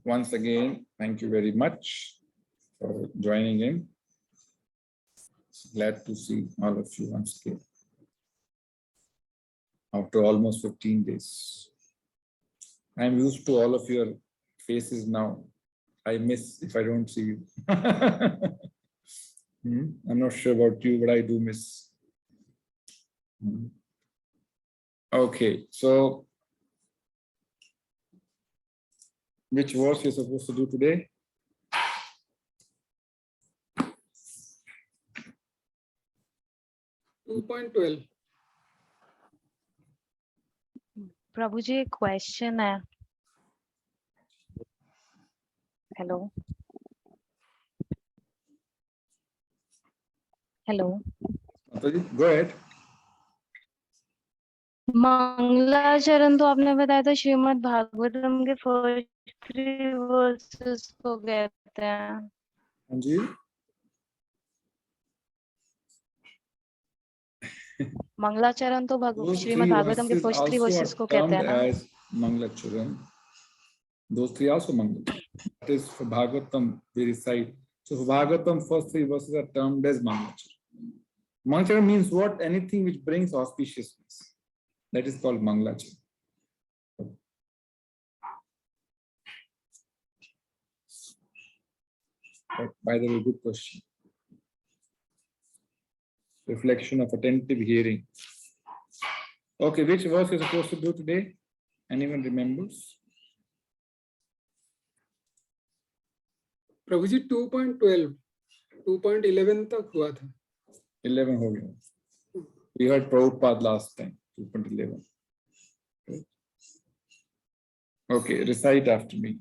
once again, thank you very much for joining in. Glad to see all of you once again after almost 15 days. I'm used to all of your faces now. I miss if I don't see you. I'm not sure about you, but I do miss. Okay, so which verse you're supposed to do today? (2.12). प्रभु जी एक question है. Hello hello Go ahead. मंगलाचरण तो आपने बताया था श्रीमद् भागवतम के first 3 versus को कहते हैं. हाँ जी. मंगलाचरण तो Those श्रीमद् three भागवतम के verses first 3 also versus are को कहते हैं termed ना. as Mangalacharan. Those three also Mangalacharan. That is for Bhagavatam we recite. So for Bhagavatam first 3 verses are termed as Mangalacharan. Mangalacharan means what? Anything which brings auspiciousness. That is called Mangalacharan. By the way, good question. Reflection of attentive hearing. Okay, which verse is supposed to do today? Anyone remembers? प्रभु जी 2.12 2.11 तक हुआ था. 11 हो गया. We heard Prabhupada last time. 2.11. Okay, recite after me.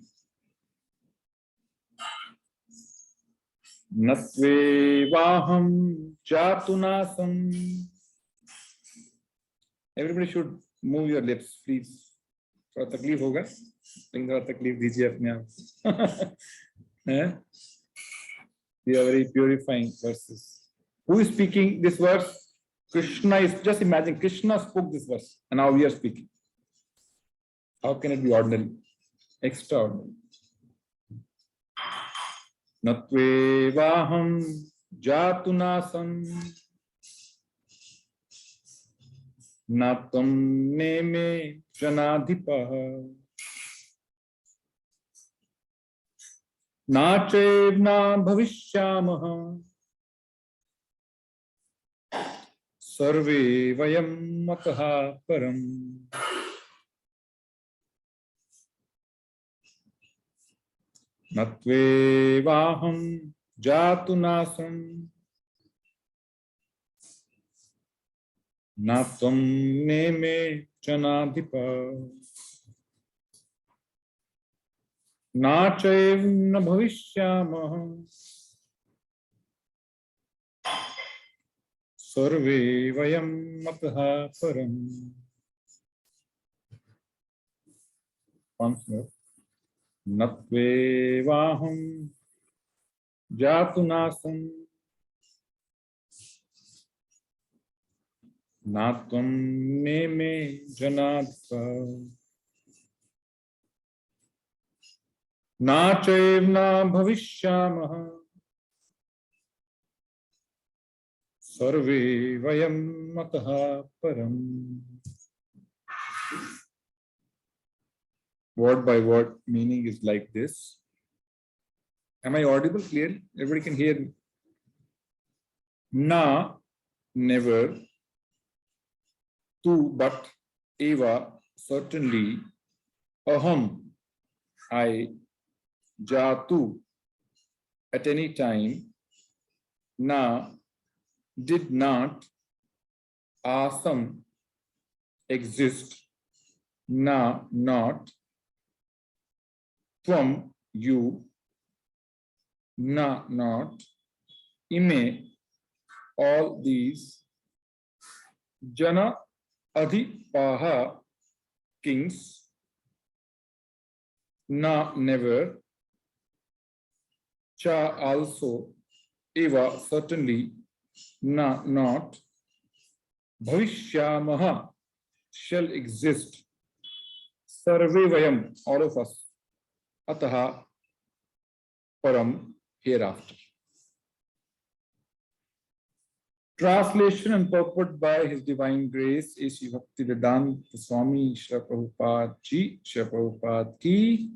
Natve vaham jatunasam. Everybody should move your lips, please. थोड़ा तकलीफ होगा, लेकिन थोड़ा तकलीफ दीजिए अपने आप. We are very purifying verses. Who is speaking this verse? Krishna is. Just imagine Krishna spoke this verse, and now we are speaking. How can it be ordinary? Extraordinary. Natve vaham jatunasam natam neme janadhipaha nachevna bhavishyamaha sarve vayam mataha param. Natve vaham jatunasam natam neme janadhipa nachaev na bhavishyamaha sarve vayam mataha param. Once more. Natve vaham jatunasam natam neme janadhipa nachevna bhavishyamaha sarve vayam mataha param. Word by word meaning is like this. Am I audible clearly? Everybody can hear me. Na, never. Tu, but. Eva, certainly. Aham, I. Jatu, at any time. Na, did not. Asam, exist. Na, not. Tvam, you. Na, not. Ime, all these. Jana, adhipaha, kings. Na, never. Cha, also. Eva, certainly. Na, not. Ataha Param, hereafter. Translation and purport by His Divine Grace is Sri Bhaktivedanta Swami Srila Prabhupada Ji, Srila Prabhupada Ki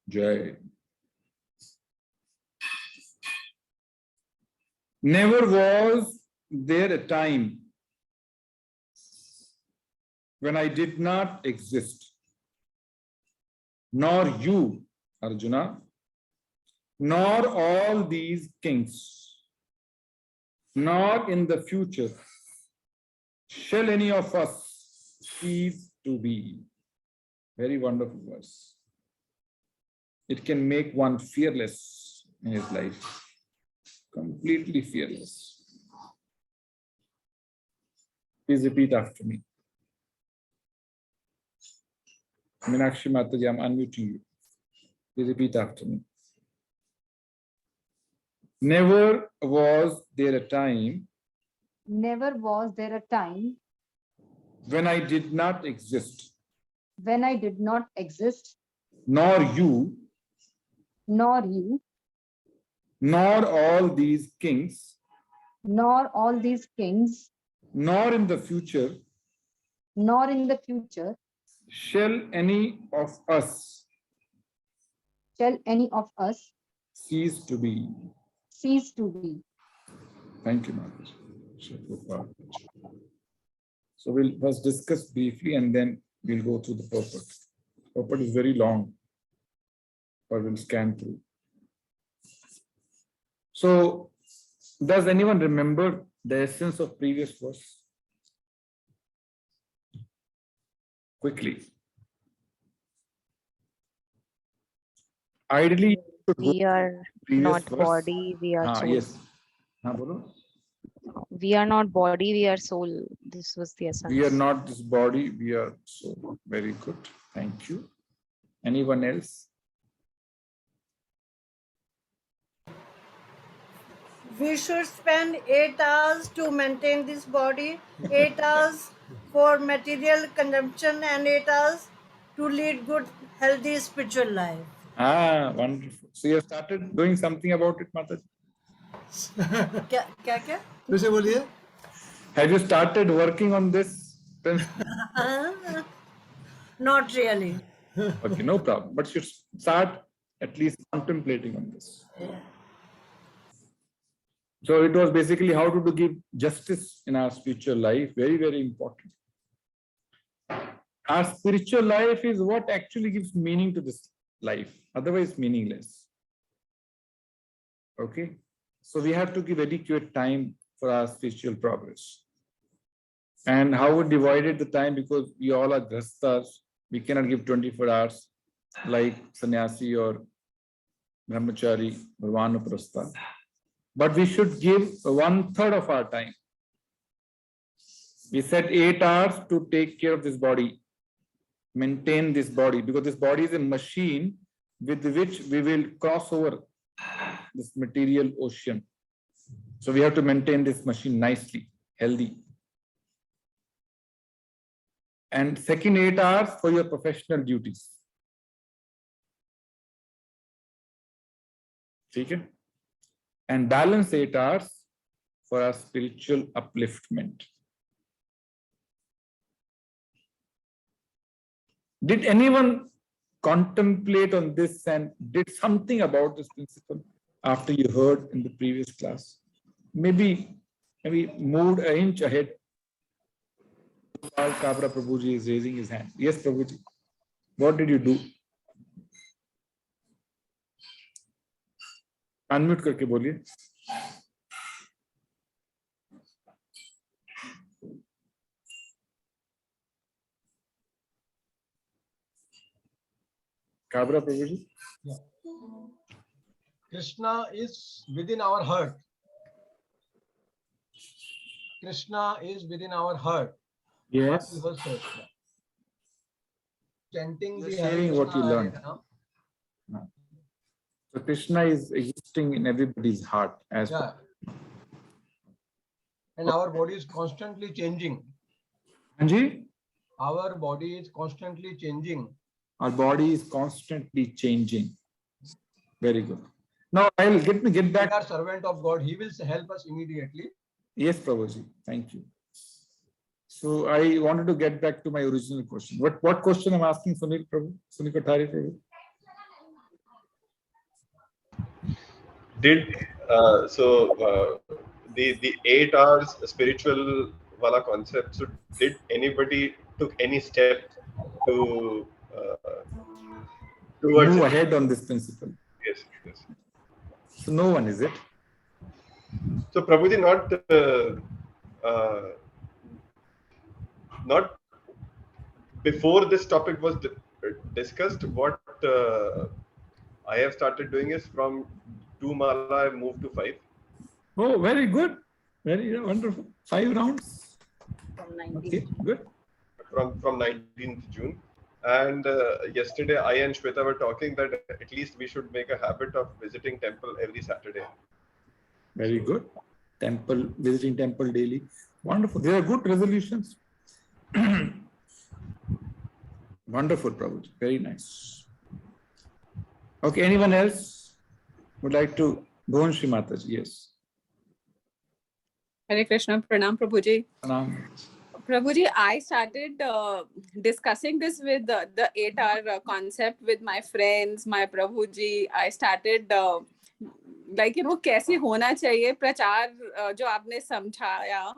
Jai. Never was there a time when I did not exist, nor you, Arjuna, nor all these kings, nor in the future shall any of us cease to be. Very wonderful verse. It can make one fearless in his life, completely fearless. Please repeat after me. Meenakshi Mataji, I'm unmuting you. Please repeat after me. Never was there a time Never was there a time when I did not exist, when I did not exist, nor you, nor you, nor all these kings, nor all these kings, nor in the future nor in the future shall any of us shall any of us cease to be. cease to be. Thank you, Mataji. So we'll first discuss briefly and then we'll go through the purport. Purport is very long, but we'll scan through. So, does anyone remember the essence of previous verse? Quickly. Ideally, you should go We are previous not verse. body, we are soul. Yes. Bolo. We are not body, we are soul. This was the essence. We are not this body, we are soul. Very good. Thank you. Anyone else? We should spend 8 hours to maintain this body, 8 hours for material consumption, and 8 hours to lead good, healthy spiritual life. Ah, wonderful. So you have started doing something about it, Mataji? क्या क्या क्या फिर से बोलिए. Have you started working on this principle? Not really. Okay, no problem. But you start at least contemplating on this. So it was basically how to give justice in our spiritual life. Very, very important. Our spiritual life is what actually gives meaning to this life. Otherwise, meaningless. Okay. So we have to give adequate time for our spiritual progress. And how we divided the time, because we all are grastas, we cannot give 24 hours like sannyasi or brahmachari or vanaprastha. But we should give 1/3 of our time. We said 8 hours to take care of this body, maintain this body, because this body is a machine with which we will cross over this material ocean. So we have to maintain this machine nicely, healthy. And second 8 hours for your professional duties. Okay? And balance 8 hours for our spiritual upliftment. Did anyone contemplate on this and did something about this principle after you heard in the previous class? Maybe moved an inch ahead. Kabra Prabhuji is raising his hand. Yes, Prabhuji. What did you do? Unmute करके बोलिए. Kabra Prabhuji. Krishna is within our heart. Krishna is within our heart. Yes. What you have said. Chanting Just the sharing Hare what you Krishna, learned. Hare Ram. So Krishna is existing in everybody's heart as Yeah. And our body is constantly changing. Anji? Our body is constantly changing. Our body is constantly changing. Very good. Now I'll get We back. are servant of God. He will help us immediately. Yes, Prabhuji. Thank you. So I wanted to get back to my original question. What question I'm asking, Sunil Prabhu? Sunil Kothari Prabhu? Did the 8 hours spiritual wala concept, so did anybody took any step to towards Move it? ahead on this principle. Yes, yes. So no one, is it? So Prabhuji, not before this topic was discussed, what I have started doing is from 2 mala I moved to 5. Oh, very good. Very wonderful. 5 rounds. Okay, good. From 19th June. And yesterday I and Shweta were talking that at least we should make a habit of visiting temple every Saturday. Very good. Temple, visiting temple daily. Wonderful. They are good resolutions. Wonderful, Prabhuji. Very nice. Okay, anyone else would like to go on, Shri Mataji? Yes. Hare Krishna, Pranam Prabhuji. Pranam. Prabhuji, I started discussing this with the 8-hour concept with my friends, my Prabhuji. I started कैसे होना चाहिए प्रचार जो आपने समझाया,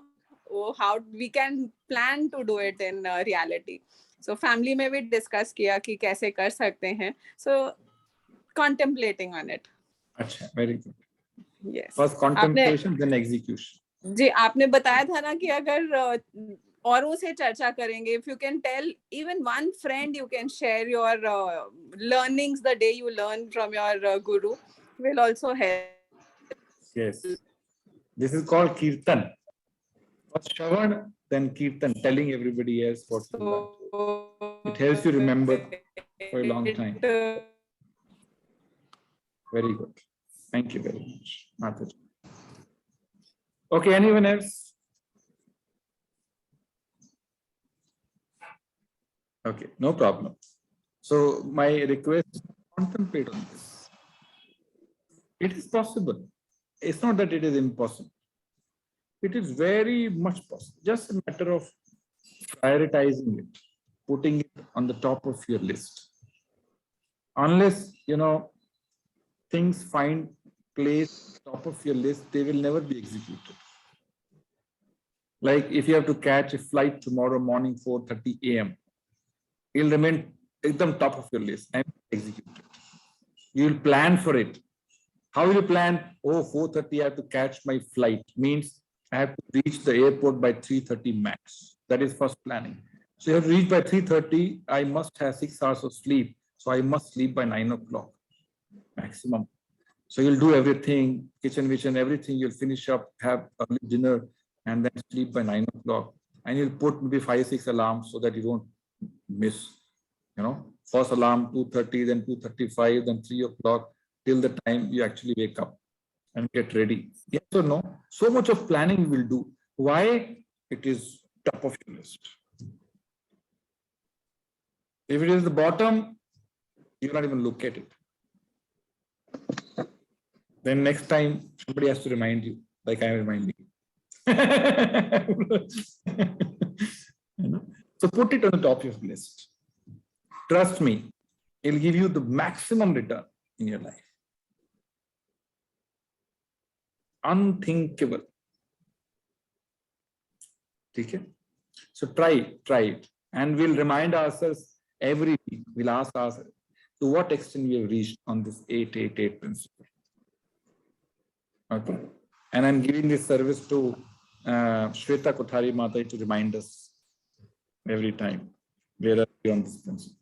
वो how we can plan to do it in reality. So family में भी discuss किया कि कैसे कर सकते हैं. So contemplating on it. अच्छा, very good. Yes. First contemplation, then execution. जी, आपने बताया था ना कि अगर औरों से चर्चा करेंगे, if you can tell even one friend, you can share your learnings the day you learn from your guru, will also help. Yes. This is called Kirtan. First Shravan, then Kirtan, telling everybody else what to learn. It helps you remember for a long time. Very good. Thank you very much, Mataji. Okay, anyone else? Okay, no problem. So my request is to contemplate on this. It is possible. It's not that it is impossible. It is very much possible. Just a matter of prioritizing it, putting it on the top of your list. Unless, things find place top of your list, they will never be executed. Like if you have to catch a flight tomorrow morning, 4:30 a.m., it will remain at the top of your list and executed. You will plan for it. How will you plan? Oh, 4:30, I have to catch my flight. Means I have to reach the airport by 3:30 max. That is first planning. So you have to reach by 3:30. I must have 6 hours of sleep. So I must sleep by 9 o'clock maximum. So you'll do everything, kitchen, everything. You'll finish up, have early dinner, and then sleep by 9 o'clock. And you'll put maybe 5-6 alarms so that you don't miss. First alarm 2:30, then 2:35, then 3 o'clock, till the time you actually wake up and get ready. Yes or no? So much of planning you will do. Why? It is top of your list. If it is the bottom, you will not even look at it. Then next time somebody has to remind you, like I am reminding you. So put it on the top of your list. Trust me, it will give you the maximum return in your life. Unthinkable. Okay? So try it. And we'll remind ourselves every week. We'll ask ourselves to what extent we have reached on this 8-8-8 principle. Okay. And I'm giving this service to Shweta Kothari Mataji to remind us every time where are we on this principle.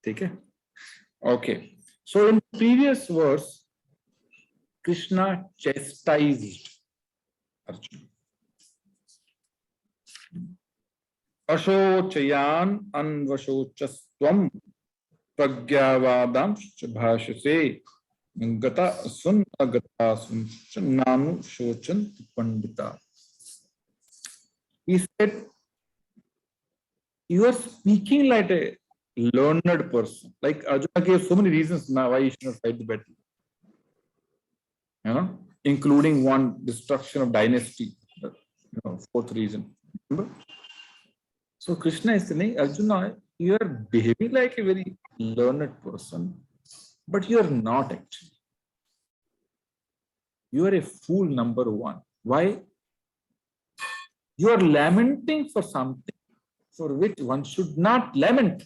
Okay. Okay. So in the previous verse, Krishna chastised Arjuna. Ashochayan anvashochastvam pragyavadam bhashase gata sun agata sun nanu shochan pandita. He said, you are speaking like a learned person. Like Arjuna gave so many reasons now why he should not fight the battle. You know, including one, destruction of dynasty. Fourth reason. Remember? So Krishna is saying, Arjuna, you are behaving like a very learned person, but you are not actually. You are a fool, number one. Why? You are lamenting for something for which one should not lament.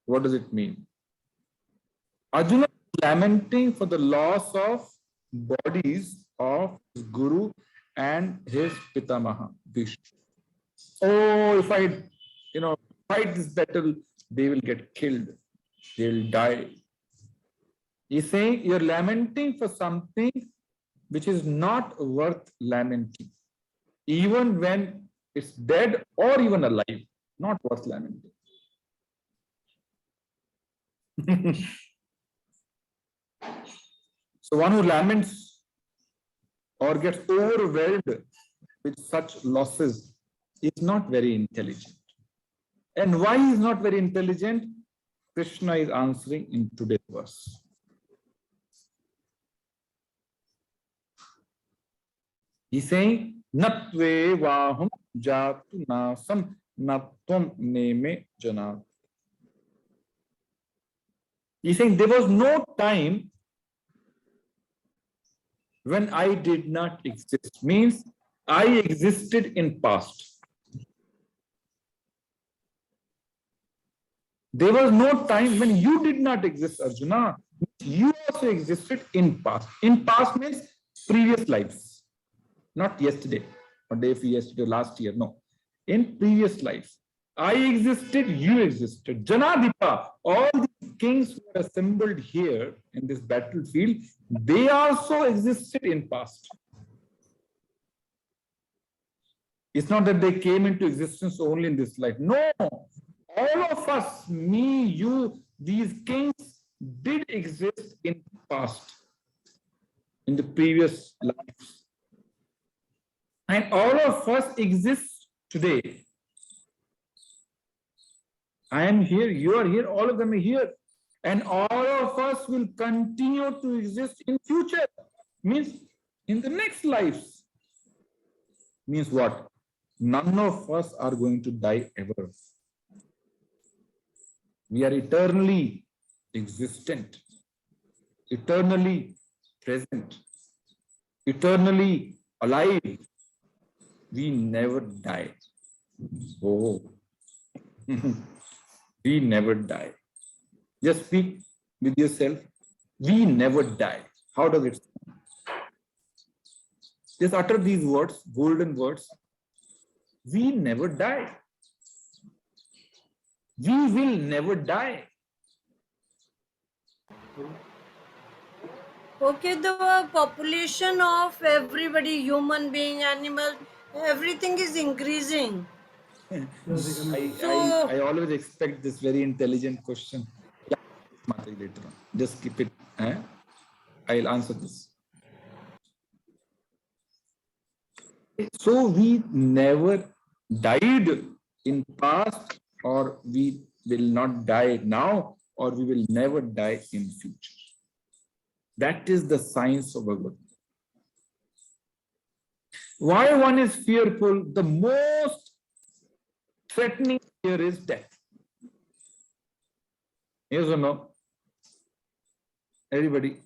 What does it mean? Arjuna is lamenting for the loss of bodies of his guru and his Pitamaha, Bhishma. Oh, if I, fight this battle, they will get killed. They will die. He's saying you're lamenting for something which is not worth lamenting. Even when it's dead or even alive, not worth lamenting. So one who laments or gets overwhelmed with such losses is not very intelligent. And why he is not very intelligent? Krishna is answering in today's verse. He's saying, Natve vaham jatu nasam natvam neme janat. He's saying there was no time when I did not exist. Means I existed in past. There was no time when you did not exist, Arjuna. You also existed in past. In past means previous lives. Not yesterday, or day before yesterday, last year. No. In previous lives. I existed, you existed. Janadipa, all the kings who are assembled here in this battlefield, they also existed in past. It's not that they came into existence only in this life. No. All of us, me, you, these kings did exist in past, in the previous lives. And all of us exist today. I am here, you are here, all of them are here. And all of us will continue to exist in future. Means in the next lives. Means what? None of us are going to die ever. We are eternally existent, eternally present, eternally alive. We never die. Oh, we never die. Just speak with yourself. We never die. How does it sound? Just utter these words, golden words. We never die. We will never die. Okay, the population of everybody, human being, animal, everything is increasing. I always expect this very intelligent question. Yeah, later on. Just keep it. I'll answer this. So we never died in past, or we will not die now, or we will never die in future. That is the science of Bhagavad Gita. Why one is fearful? The most threatening fear is death. Yes or no? Everybody.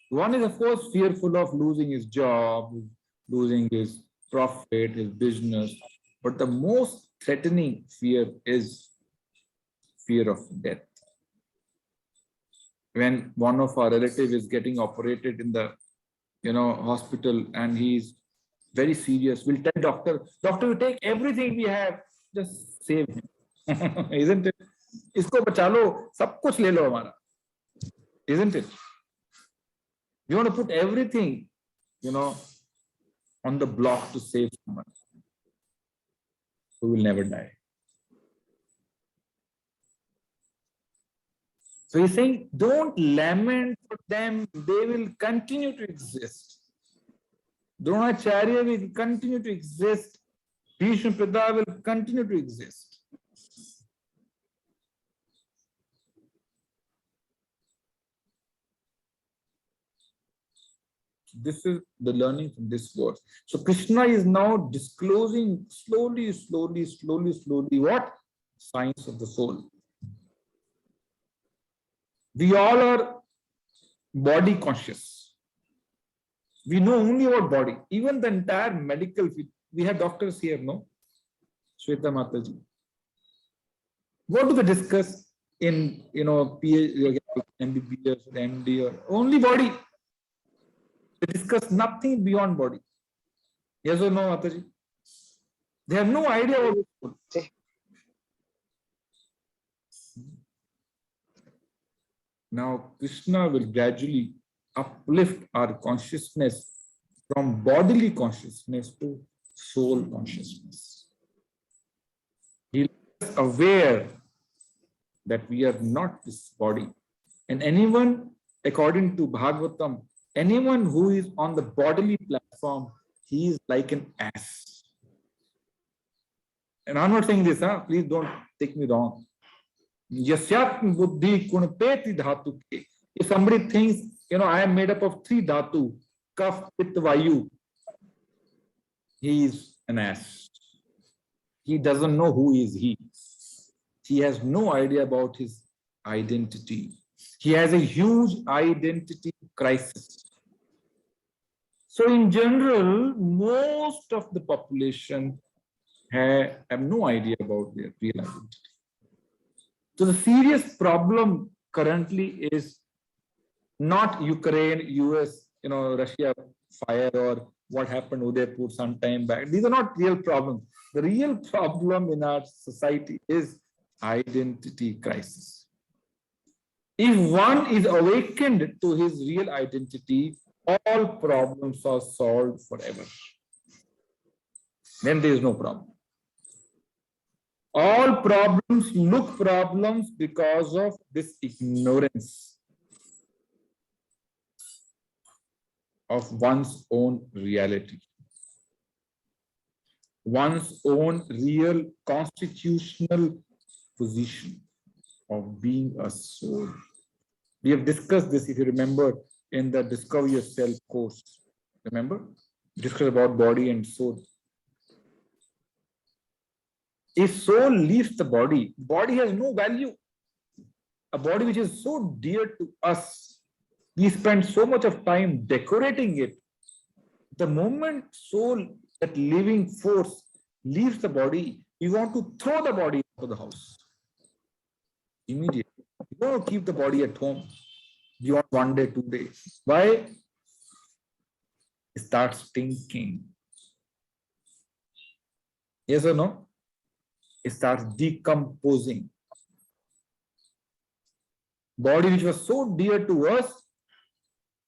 One is, of course, fearful of losing his job, losing his profit, his business. But the most threatening fear is fear of death. When one of our relatives is getting operated in the hospital and he's very serious, we'll tell doctor, you take everything we have, just save him. Isn't it? Isko bacha lo, sab kuch le lo hamara. Isn't it? You want to put everything, on the block to save someone who will never die. So he's saying, don't lament for them. They will continue to exist. Dronacharya will continue to exist Bhishma Pita will continue to exist. This is the learning from this verse. So Krishna is now disclosing slowly what? Science of the soul. We all are body conscious. We know only about body. Even the entire medical field. We have doctors here, no? Shweta Mataji. What do they discuss in, PhD, MBBS, MD, or only body? They discuss nothing beyond body. Yes or no, Mataji? They have no idea about it. Now, Krishna will gradually uplift our consciousness from bodily consciousness to soul consciousness. He is aware that we are not this body. And anyone, according to Bhagavatam, anyone who is on the bodily platform, he is like an ass. And I'm not saying this, please don't take me wrong. Yasyatma buddhi kunpeti dhatu ke. If somebody thinks, I am made up of 3 dhatu, kaf, pitta, vayu, he is an ass. He doesn't know who is he. He has no idea about his identity. He has a huge identity crisis. So in general, most of the population have no idea about their real identity. So the serious problem currently is not Ukraine, US, Russia fire, or what happened Udaipur some time back. These are not real problems. The real problem in our society is identity crisis. If one is awakened to his real identity, all problems are solved forever. Then there is no problem. All problems look problems because of this ignorance of one's own reality, one's own real constitutional position of being a soul. We have discussed this, if you remember, in the Discover Yourself course. Remember? We discussed about body and soul. If soul leaves the body, body has no value. A body which is so dear to us, we spend so much of time decorating it. The moment soul, that living force, leaves the body, we want to throw the body out of the house immediately. You don't keep the body at home beyond 1 day, 2 days. Why? It starts stinking. Yes or no? It starts decomposing. Body which was so dear to us,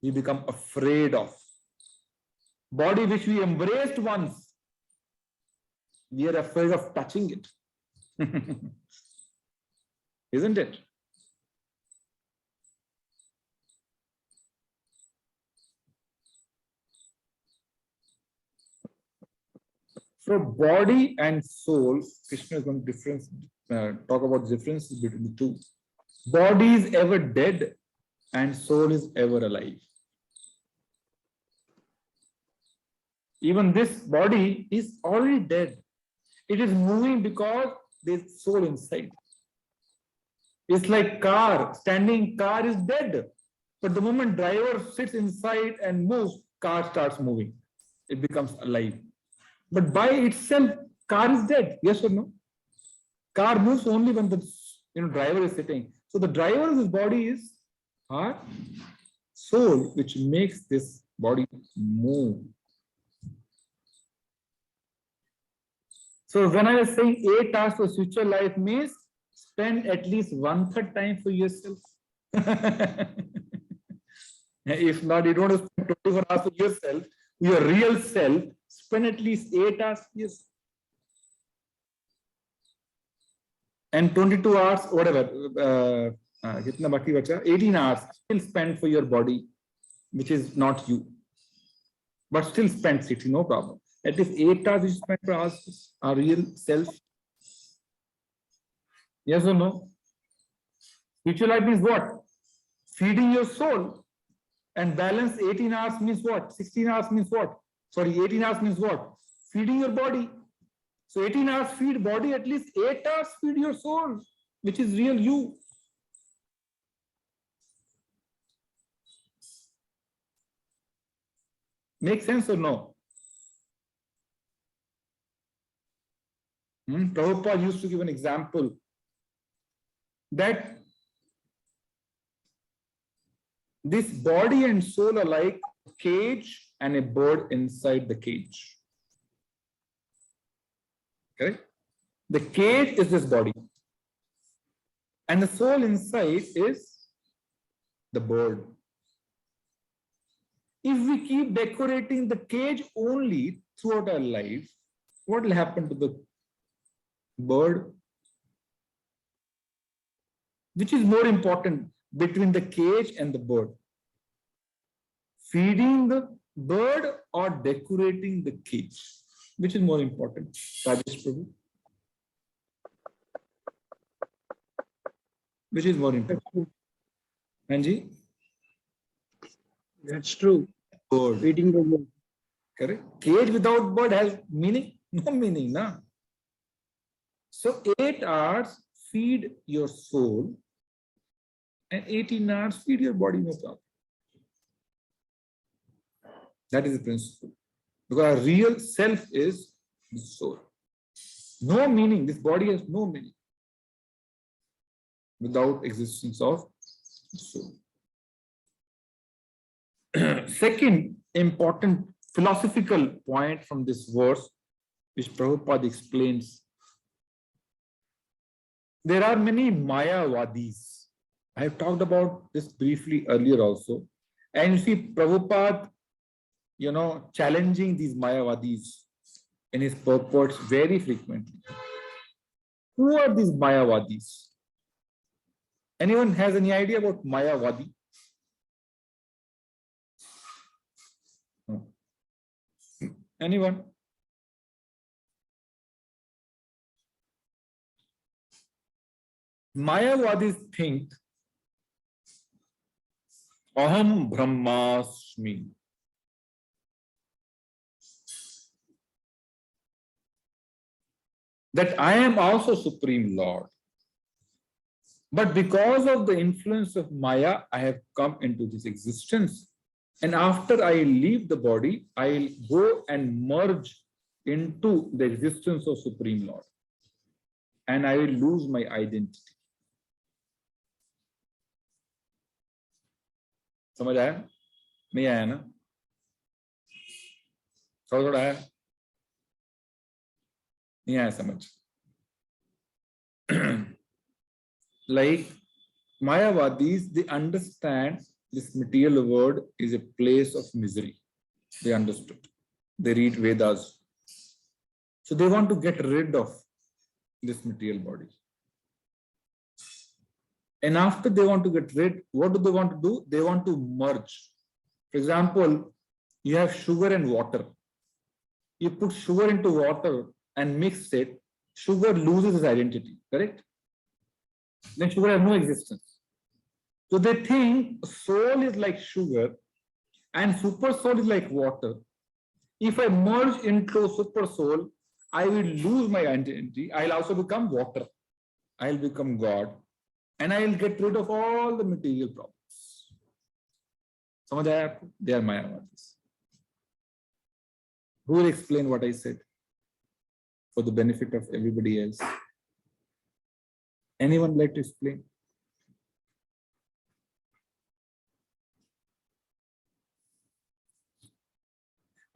we become afraid of. Body which we embraced once, we are afraid of touching it. Isn't it? So body and soul, Krishna is going to talk about the differences between the two. Body is ever dead and soul is ever alive. Even this body is already dead. It is moving because there's soul inside. It's like car, standing car is dead. But the moment driver sits inside and moves, car starts moving. It becomes alive. But by itself, car is dead. Yes or no? Car moves only when the driver is sitting. So the driver of this body is our soul, which makes this body move. So when I was saying 8 hours for future life means spend at least 1/3 time for yourself. If not, you don't have to spend 24 hours for yourself, your real self, spend at least 8 hours for yourself. And 22 hours, whatever, 18 hours still spend for your body, which is not you. But still spend 60, no problem. At least 8 hours you spend for our real self. Yes or no? Spiritual life means what? Feeding your soul. And balance 18 hours means what? 16 hours means what? Sorry, 18 hours means what? Feeding your body. So 18 hours feed body, at least 8 hours feed your soul, which is real you. Make sense or no? Prabhupada used to give an example that this body and soul are like a cage and a bird inside the cage. Okay? The cage is this body, and the soul inside is the bird. If we keep decorating the cage only throughout our life, what will happen to the bird? Which is more important between the cage and the bird? Feeding the bird or decorating the cage? Which is more important? Rajesh Prabhu? Which is more important? Anji? That's true. Bird. Feeding the bird. Correct. Cage without bird has meaning? No meaning, na? So 8 hours feed your soul and 18 hours feed your body, no problem. That is the principle. Because our real self is the soul. No meaning. This body has no meaning without existence of soul. Second important philosophical point from this verse, which Prabhupada explains. There are many Mayavadis. I have talked about this briefly earlier also. And you see Prabhupada, challenging these Mayavadis in his purports very frequently. Who are these Mayavadis? Anyone has any idea about Mayavadi? No. Anyone? Mayavadis think Aham Brahmasmi. That I am also Supreme Lord. But because of the influence of Maya, I have come into this existence. And after I leave the body, I'll go and merge into the existence of Supreme Lord. And I will lose my identity. समझ आया? नहीं आया ना? थोड़ा आया? नहीं आया समझ? Like Mayavadis, they understand this material world is a place of misery. They understood. They read Vedas. So they want to get rid of this material body. And after they want to get rid, what do they want to do? They want to merge. For example, you have sugar and water. You put sugar into water and mix it, sugar loses its identity, correct? Then sugar has no existence. So they think soul is like sugar and super soul is like water. If I merge into super soul, I will lose my identity. I'll also become water. I'll become God. And I'll get rid of all the material problems. Samajh aaya aapko? They are Mayavadis. Who will explain what I said for the benefit of everybody else? Anyone like to explain?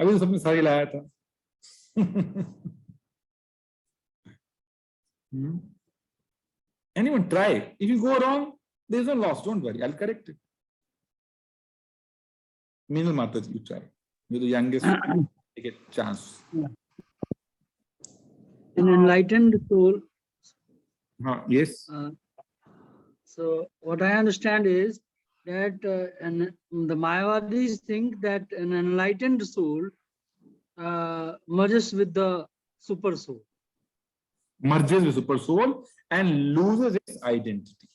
अभी तो सबने सारी लाया था. Anyone try? If you go wrong, there is no loss. Don't worry. I'll correct it. Meenal Mataji, you try. You're the youngest. Take a chance. An enlightened soul. Yes. So what I understand is that the Mayavadis think that an enlightened soul merges with the super soul. Merges with super soul and loses its identity.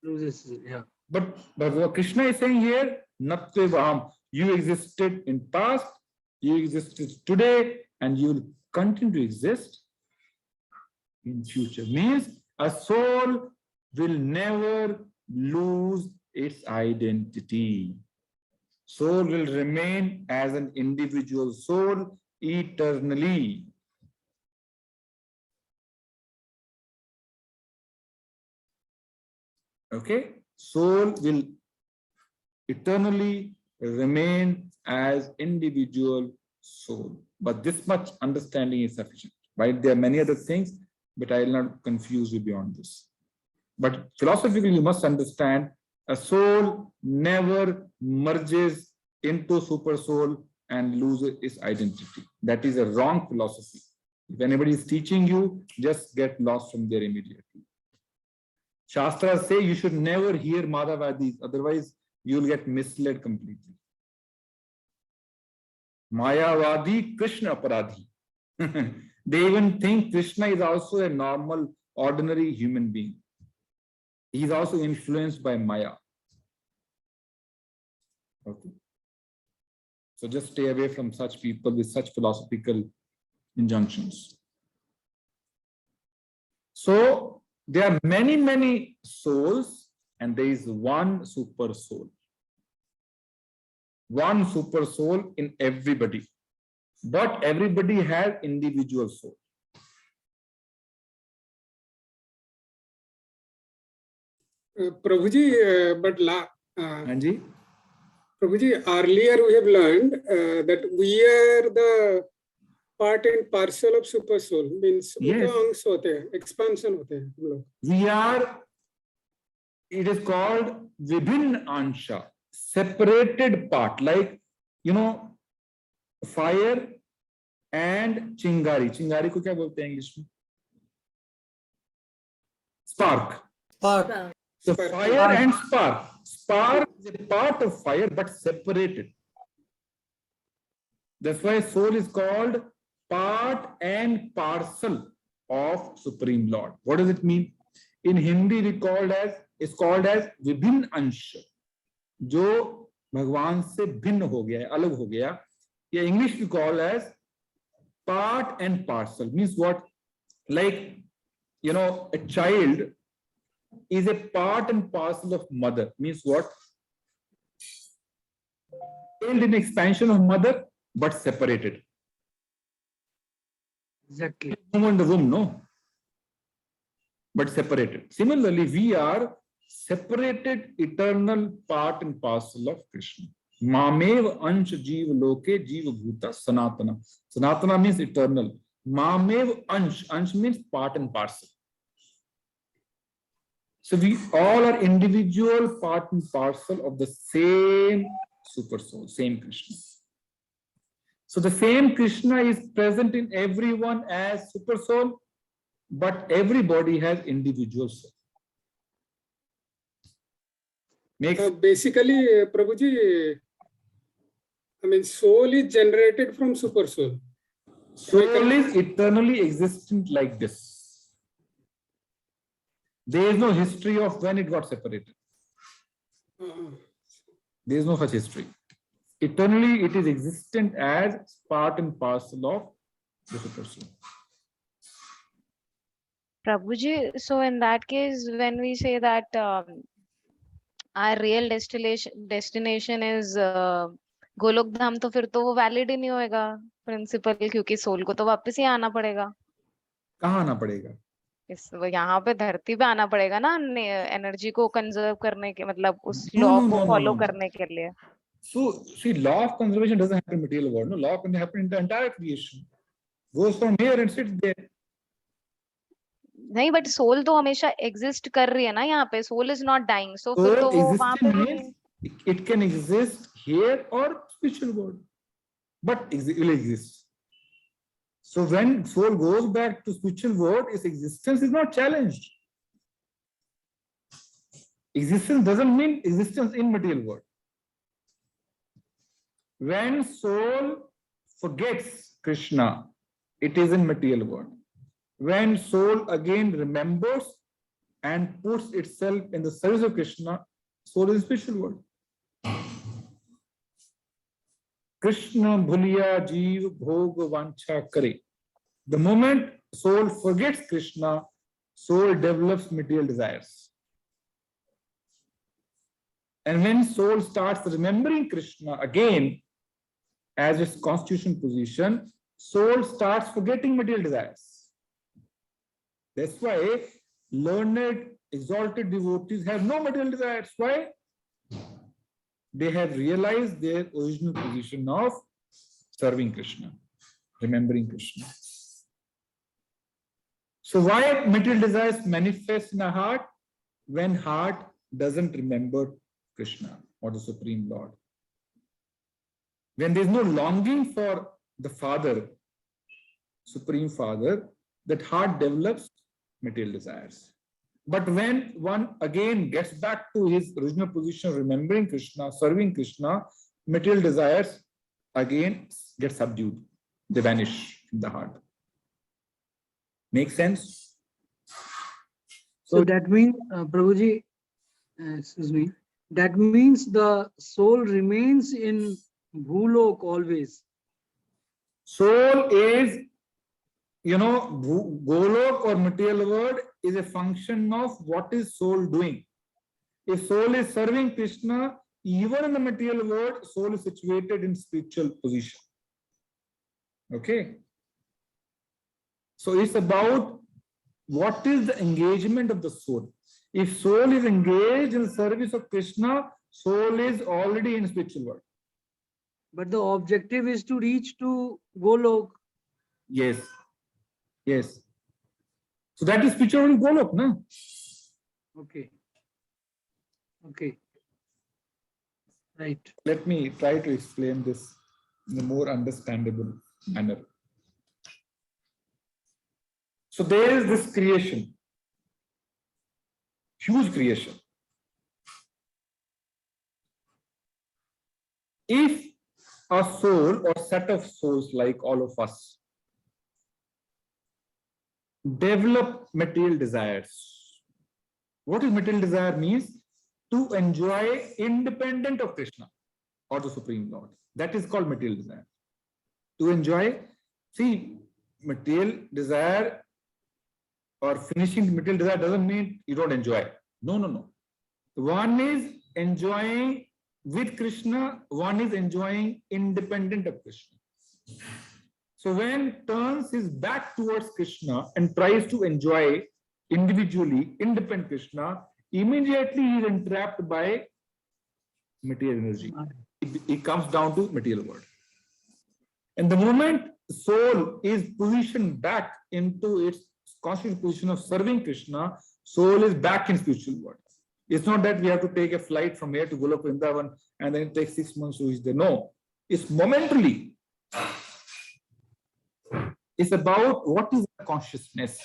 Loses, yeah. But what Krishna is saying here, Natyevaham, you existed in past, you existed today, and you will continue to exist in future. Means a soul will never lose its identity. Soul will remain as an individual soul eternally. Okay? Soul will eternally remain as individual soul. But this much understanding is sufficient. Right? There are many other things, but I will not confuse you beyond this. But philosophically, you must understand a soul never merges into super soul and loses its identity. That is a wrong philosophy. If anybody is teaching you, just get lost from there immediately. Shastras say you should never hear Madhavadis, otherwise you will get misled completely. Mayavadi, Krishna Aparadhi. They even think Krishna is also a normal, ordinary human being. He is also influenced by Maya. Okay. So just stay away from such people with such philosophical injunctions. So there are many, many souls, and there is one super soul. One super soul in everybody. But everybody has individual soul. Prabhuji, Anji? Prabhuji, earlier we have learned that we are the part and parcel of super soul. Means Yes. उनका अंश होते हैं, expansion होते हैं हम लोग. We are, it is called Vibhin Ansha, separated part, like, you know, fire and chingari. Chingari को क्या बोलते हैं इंग्लिश में? Spark. So fire and spark. Spark is a part of fire but separated. That's why soul is called part and parcel of Supreme Lord. What does it mean? In Hindi it's called as Vibhin Ansha, जो भगवान से भिन्न हो गया है, अलग हो गया. या English we call as part and parcel. Means what? Like, you know, a child is a part and parcel of mother. Means what? Child in expansion of mother, but separated. Exactly. Womb and the womb, no. But separated. Similarly, we are separated eternal part and parcel of Krishna. Mamev ansh jeev loke jeev bhuta sanatana. Sanatana means eternal. Mamev ansh. Ansh means part and parcel. So we all are individual part and parcel of the same super soul, same Krishna. So the same Krishna is present in everyone as super soul, but everybody has individual soul. Basically, Prabhuji, I mean, soul is generated from super soul. Soul is eternally existent like this. There is no history of when it got separated. There is no such history. Eternally, it is existent as part and parcel of the super soul. Prabhuji, so in that case, when we say that our real destination is Golok धाम, तो फिर तो वो valid ही नहीं होएगा principal, क्योंकि soul को तो वापस ही आना पड़ेगा. कहाँ आना पड़ेगा? यहाँ पे धरती पे आना पड़ेगा ना, एनर्जी को कंजर्व करने के, मतलब उस लॉ को फॉलो करने के लिए. So, see, law of conservation doesn't happen in material world. No, law can happen in the entire creation. Goes from here and sits there. नहीं, बट सोल तो हमेशा एग्जिस्ट कर रही है ना यहाँ पे. सोल इज नॉट डाइंग, सो फिर तो वो वहाँ पे भी it can exist here or spiritual world, but it will exist. So when soul goes back to spiritual world, its existence is not challenged. Existence doesn't mean existence in material world. When soul forgets Krishna, it is in material world. When soul again remembers and puts itself in the service of Krishna, soul is spiritual world. Krishna bhuliya jeev bhog vancha kare. The moment soul forgets Krishna, soul develops material desires. And when soul starts remembering Krishna again as its constitutional position, soul starts forgetting material desires. That's why learned, exalted devotees have no material desires. Why? They have realized their original position of serving Krishna, remembering Krishna. So why material desires manifest in a heart? When heart doesn't remember Krishna or the Supreme Lord. When there is no longing for the Father, Supreme Father, that heart develops material desires. But when one again gets back to his original position of remembering Krishna, serving Krishna, material desires again get subdued. They vanish in the heart. Make sense? So that means, Prabhuji, excuse me, that means the soul remains in Bhulok always. Soul is, Golok or material world is a function of what is soul doing. If soul is serving Krishna, even in the material world, soul is situated in spiritual position. Okay. So it's about what is the engagement of the soul. If soul is engaged in the service of Krishna, soul is already in spiritual world. But the objective is to reach to Golok. Yes. Yes. So that is spiritual world Golok, no? Okay. Okay. Right. Let me try to explain this in a more understandable manner. So there is this creation, huge creation. If a soul or set of souls like all of us develop material desires, what is material desire means? To enjoy independent of Krishna or the Supreme Lord. That is called material desire. To enjoy, see, material desire or finishing material desire doesn't mean you don't enjoy. No, no, no. One is enjoying with Krishna, one is enjoying independent of Krishna. So when turns his back towards Krishna and tries to enjoy individually, independent Krishna, immediately he is entrapped by material energy. It comes down to material world. And the moment soul is positioned back into its conscious position of serving Krishna, soul is back in spiritual world. It's not that we have to take a flight from here to Golok Vrindavan and then it takes 6 months to reach there. No, it's momentarily. It's about what is the consciousness.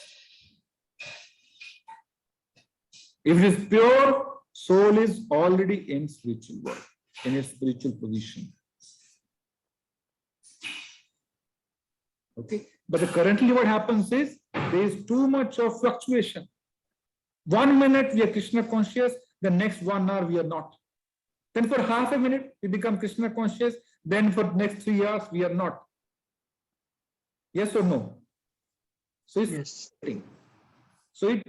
If it is pure, soul is already in spiritual world, in its spiritual position. Okay, but currently what happens is there is too much of fluctuation. 1 minute we are Krishna conscious, the next 1 hour we are not. Then for half a minute we become Krishna conscious, then for next 3 hours we are not. Yes or no? So it's yes. So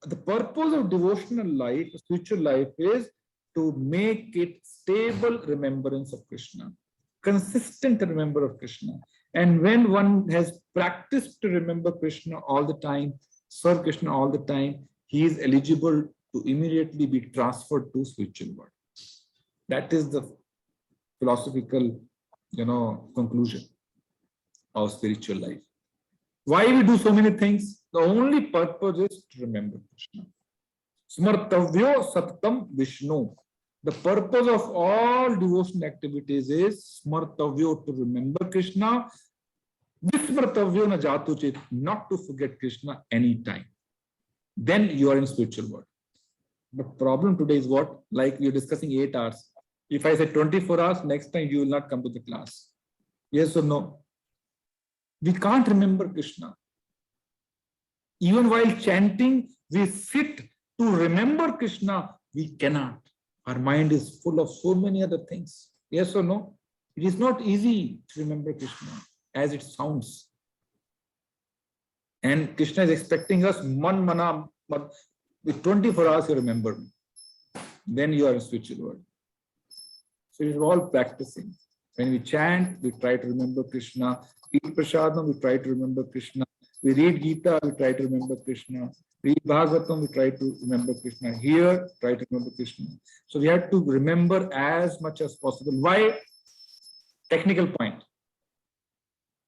the purpose of devotional life, spiritual life, is to make it stable remembrance of Krishna, consistent remember of Krishna. And when one has practiced to remember Krishna all the time, serve Krishna all the time, he is eligible to immediately be transferred to spiritual world. That is the philosophical, conclusion of spiritual life. Why we do so many things? The only purpose is to remember Krishna. Smartavyo Sattam Vishnu. The purpose of all devotional activities is smartavyo, to remember Krishna. Vismartavyo na jatu chit, not to forget Krishna anytime. Then you are in spiritual world. The problem today is what? Like we are discussing 8 hours. If I say 24 hours, next time you will not come to the class. Yes or no? We can't remember Krishna. Even while chanting, we sit to remember Krishna. We cannot. Our mind is full of so many other things. Yes or no? It is not easy to remember Krishna as it sounds. And Krishna is expecting us man mana, with 24 hours you remember me. Then you are in spiritual world. So it is all practicing. When we chant, we try to remember Krishna. Eat prasadam, we try to remember Krishna. We read Gita, we try to remember Krishna. Read Bhagavatam, we try to remember Krishna. Here, try to remember Krishna. So we have to remember as much as possible. Why? Technical point.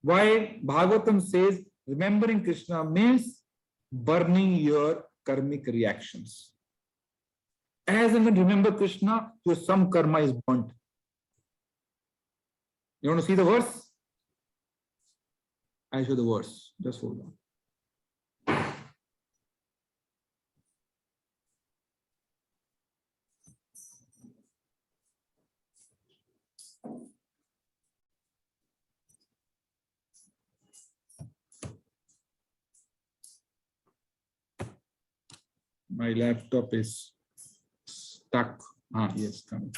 Why Bhagavatam says remembering Krishna means burning your karmic reactions. As and when remember Krishna, your some karma is burnt. You want to see the verse? I show the verse. Just hold on. My laptop is stuck. Yes, come.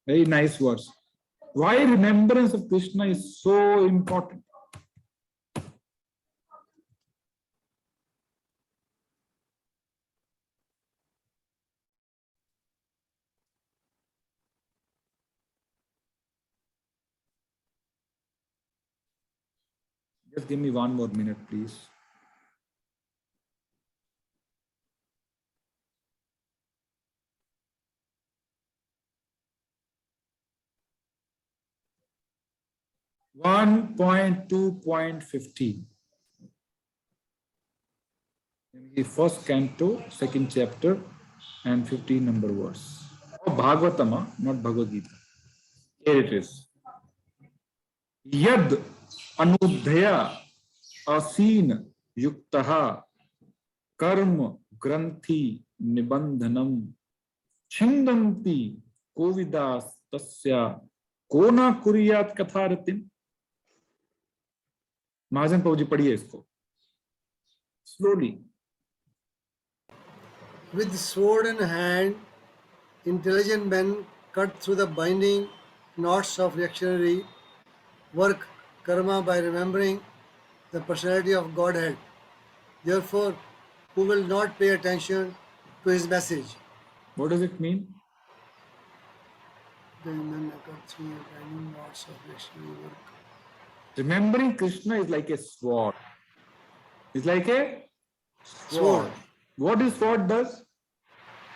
Very nice verse. Why remembrance of Krishna is so important? Just give me 1 more minute, please. One point 2.15. The first canto, second chapter, and 15 number verse. Oh, Bhagavatama, not Bhagavad Gita. Here it is. Yad anudhaya asin yuktaha karma granthi nibandhanam chindanti kovidas tasya kona kuriyat katharatim. महाजन प्रभु जी पढ़िए इसको slowly. With sword in hand, intelligent men cut through the binding knots of reactionary work karma by remembering the personality of Godhead. Therefore, who will not pay attention to his message? What does it mean? The men cut through the binding knots of reactionary work. Remembering Krishna is like a sword. It's like a sword. What this sword does?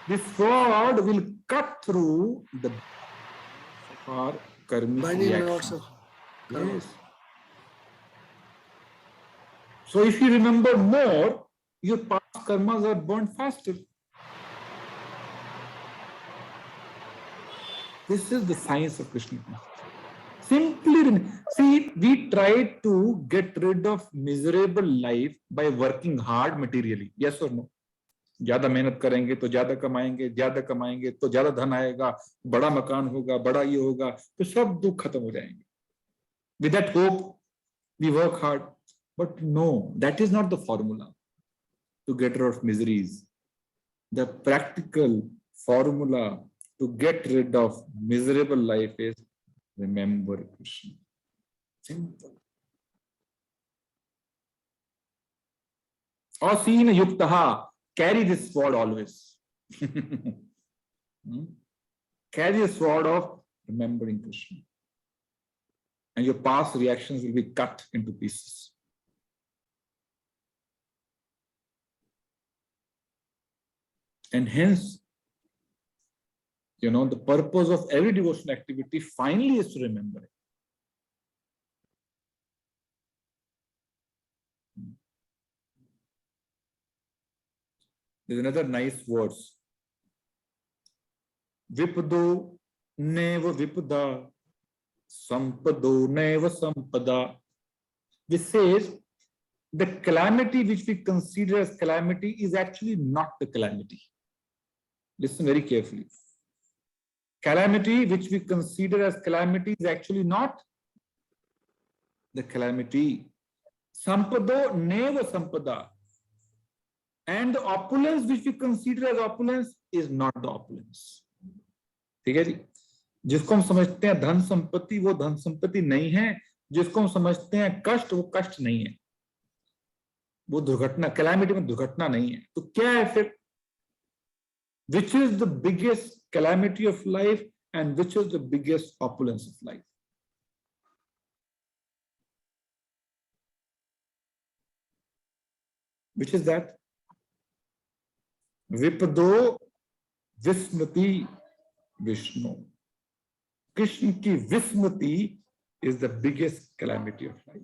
This sword will cut through the karmic Binding reaction. knots of karma. Yes. So if you remember more, your past karmas are burned faster. This is the science of Krishna. Simply see, we try to get rid of miserable life by working hard materially. Yes or no? ज्यादा मेहनत करेंगे तो ज्यादा कमाएंगे तो ज्यादा धन आएगा, बड़ा मकान होगा, बड़ा ये होगा, तो सब दुख खत्म हो जाएंगे. With that hope, we work hard. But no, that is not the formula to get rid of miseries. The practical formula to get rid of miserable life is remember Krishna. Simple. Asina yuktaha, carry this sword always. Carry the sword of remembering Krishna. And your past reactions will be cut into pieces. And hence, the purpose of every devotional activity finally is to remember it. There's another nice verse. Vipado neva vipada, sampado neva sampada. This says the calamity which we consider as calamity is actually not the calamity. Listen very carefully. calamity which we consider as calamity is actually not the calamity. Sampado neva sampada. And the opulence which we consider as opulence is not the opulence. ठीक है जी? जिसको हम समझते हैं धन संपत्ति, वो धन संपत्ति नहीं है. जिसको हम समझते हैं कष्ट, वो कष्ट नहीं है. वो दुर्घटना, कैलामिटी में दुर्घटना नहीं है. तो क्या है फिर? Which is the biggest calamity of life and which is the biggest opulence of life? Which is that? Vipado Vismriti Vishnu. Krishna ki Vismriti is the biggest calamity of life.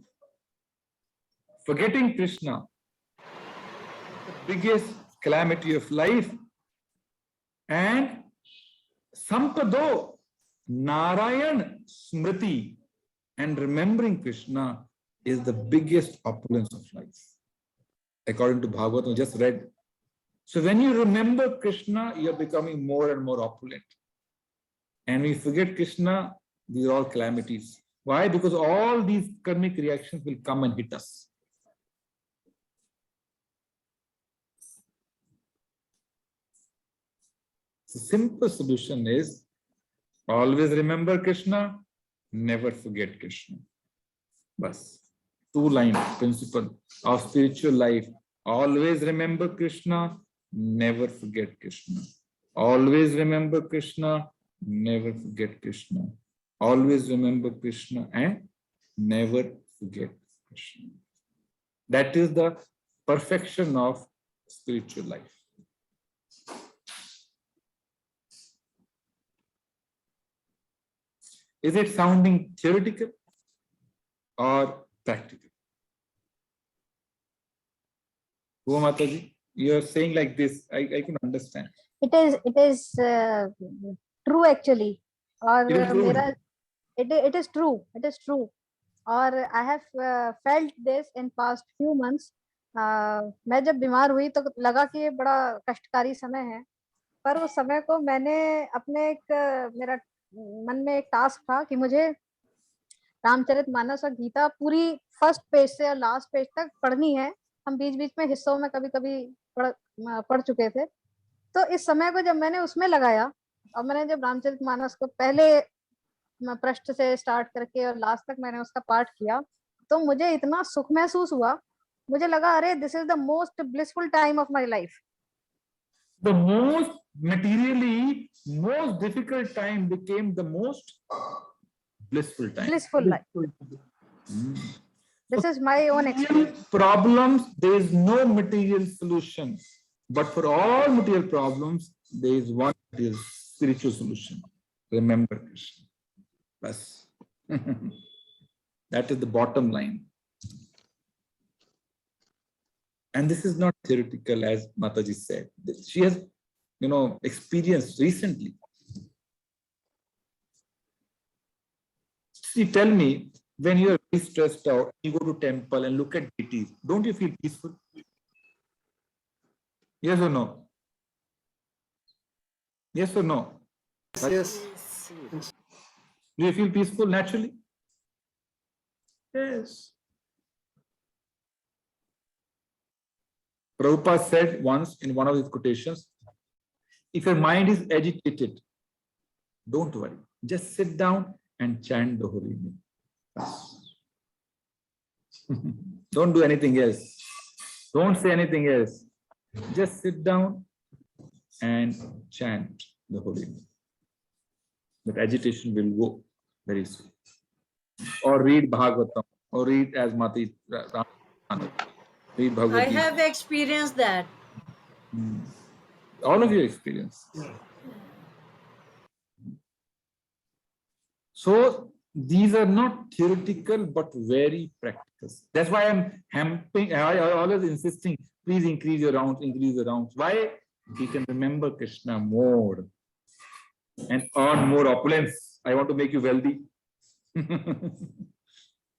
Forgetting Krishna, the biggest calamity of life, and Sampado Narayan Smriti, and remembering Krishna is the biggest opulence of life. According to Bhagavad, we just read. So when you remember Krishna, you're becoming more and more opulent. And we forget Krishna, these are all calamities. Why? Because all these karmic reactions will come and hit us. The simple solution is always remember Krishna, never forget Krishna. Bas. Two-line principle of spiritual life. Always remember Krishna, never forget Krishna. Always remember Krishna, never forget Krishna. Always remember Krishna and never forget Krishna. That is the perfection of spiritual life. Is it sounding theoretical or practical? Oh, Mataji, you are saying like this. I can understand. It is true actually. Or it is true. It is true. Or I have felt this in past few months. मैं जब बीमार हुई तो लगा कि ये बड़ा कष्टकारी समय है, पर उस समय को मैंने अपने एक मेरा मन में एक टास्क था कि मुझे रामचरितमानस और गीता पूरी फर्स्ट पेज से और लास्ट पेज तक पढ़नी है. हम बीच बीच में हिस्सों में कभी कभी पढ़ चुके थे. तो इस समय को जब मैंने उसमें लगाया और मैंने जब रामचरितमानस को पहले पृष्ठ से स्टार्ट करके और लास्ट तक मैंने उसका पाठ किया, तो मुझे इतना सुख महसूस हुआ. मुझे लगा अरे this is the most blissful time of my life. The most materially most difficult time became the most blissful time. Blissful life. This is my own experience. Problems, there is no material solution. But for all material problems, there is one material spiritual solution. Remember Krishna. Bas. That is the bottom line. And this is not theoretical, as Mataji said. She has, experienced recently. See, tell me, when you are very stressed out, you go to temple and look at deities, don't you feel peaceful? Yes or no? Yes or no? Yes. Do you feel peaceful naturally? Yes. Prabhupada said once in one of his quotations, if your mind is agitated, don't worry. Just sit down and chant the holy name. Don't do anything else. Don't say anything else. Just sit down and chant the holy name. That agitation will go very soon. Or read Bhagavatam, or read as Mati Ram. Read Bhagavad I Gita. have experienced that. All of you experience. So these are not theoretical but very practical. That's why I always insisting, please increase your rounds, increase the rounds. Why? We can remember Krishna more and earn more opulence. I want to make you wealthy.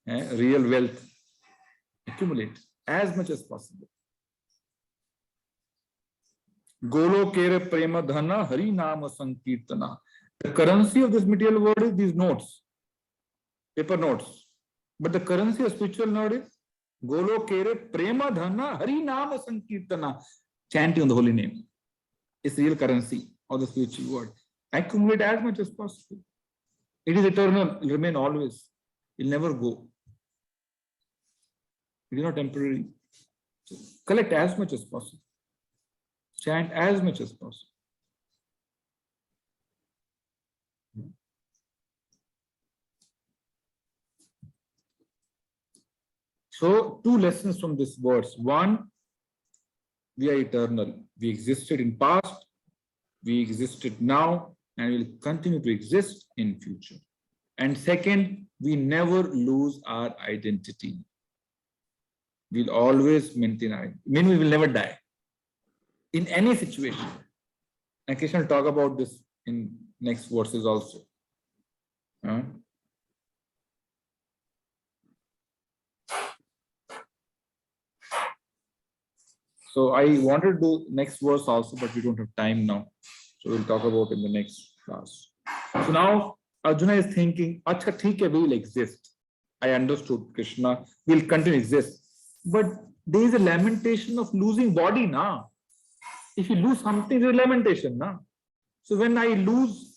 Real wealth. Accumulate as much as possible. Golokera prema dhana hari nama sankirtana. The currency of this material world is these notes, paper notes. But the currency of spiritual node is Golokere Prema Dhana Hari Nama Sankirtana, chanting on the holy name. It's real currency of the spiritual world. Accumulate as much as possible. It is eternal, it will remain always. It will never go. It is not temporary. So collect as much as possible. Chant as much as possible. So, two lessons from this verse. One, we are eternal. We existed in past, we existed now, and will continue to exist in future. And second, we never lose our identity. We'll always maintain our identity. Meaning we will never die. In any situation. And Krishna will talk about this in next verses also. So I wanted to do next verse also, but we don't have time now. So we'll talk about in the next class. So now Arjuna is thinking, Acha, theek hai, we will exist. I understood Krishna, will continue to exist. But there is a lamentation of losing body now. If you lose something, there's a lamentation now. So when I lose,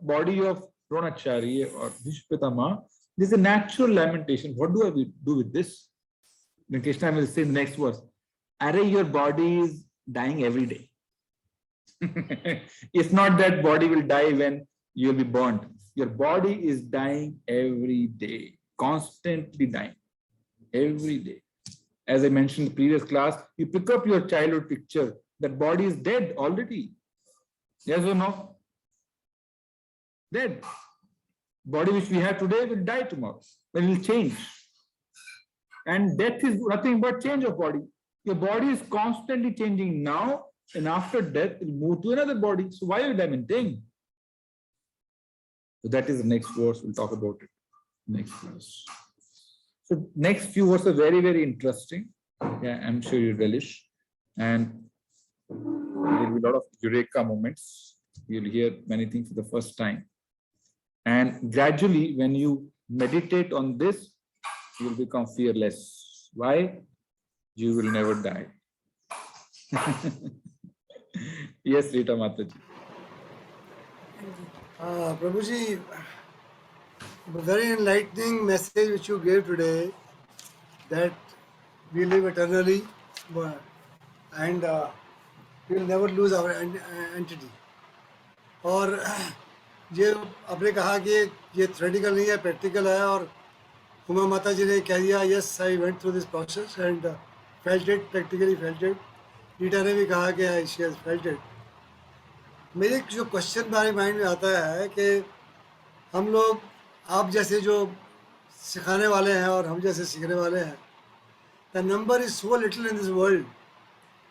body of Dronacharya or Bhishma, there's a natural lamentation. What do I do with this? Then Krishna will say in the next verse, Array, your body is dying every day. It's not that body will die when you will be burnt. Your body is dying every day, constantly dying, every day. As I mentioned in the previous class, you pick up your childhood picture, that body is dead already. Yes or no? Dead. Body which we have today will die tomorrow. Then it will change. And death is nothing but change of body. Your body is constantly changing now, and after death, it will move to another body. So why are you lamenting? So that is the next verse. We'll talk about it next class. So next few verses are very, very interesting. Yeah, I'm sure you relish. And there will be a lot of eureka moments. You'll hear many things for the first time. And gradually, when you meditate on this, you'll become fearless. Why? You will never die. Yes, Rita Mataji. Prabhuji, a very enlightening message which you gave today, that we live eternally and we will never lose our entity. और ये आपने कहा कि ये theoretical नहीं है, practical है, और उमा माता जी ने कह दिया, yes, I went through this process and felt it, practically felt it. Rita ने भी कहा कि she has felt it. मेरे जो क्वेश्चन हमारे माइंड में आता है कि हम लोग आप जैसे जो सिखाने वाले हैं और हम जैसे सीखने वाले हैं, the number is so little in this world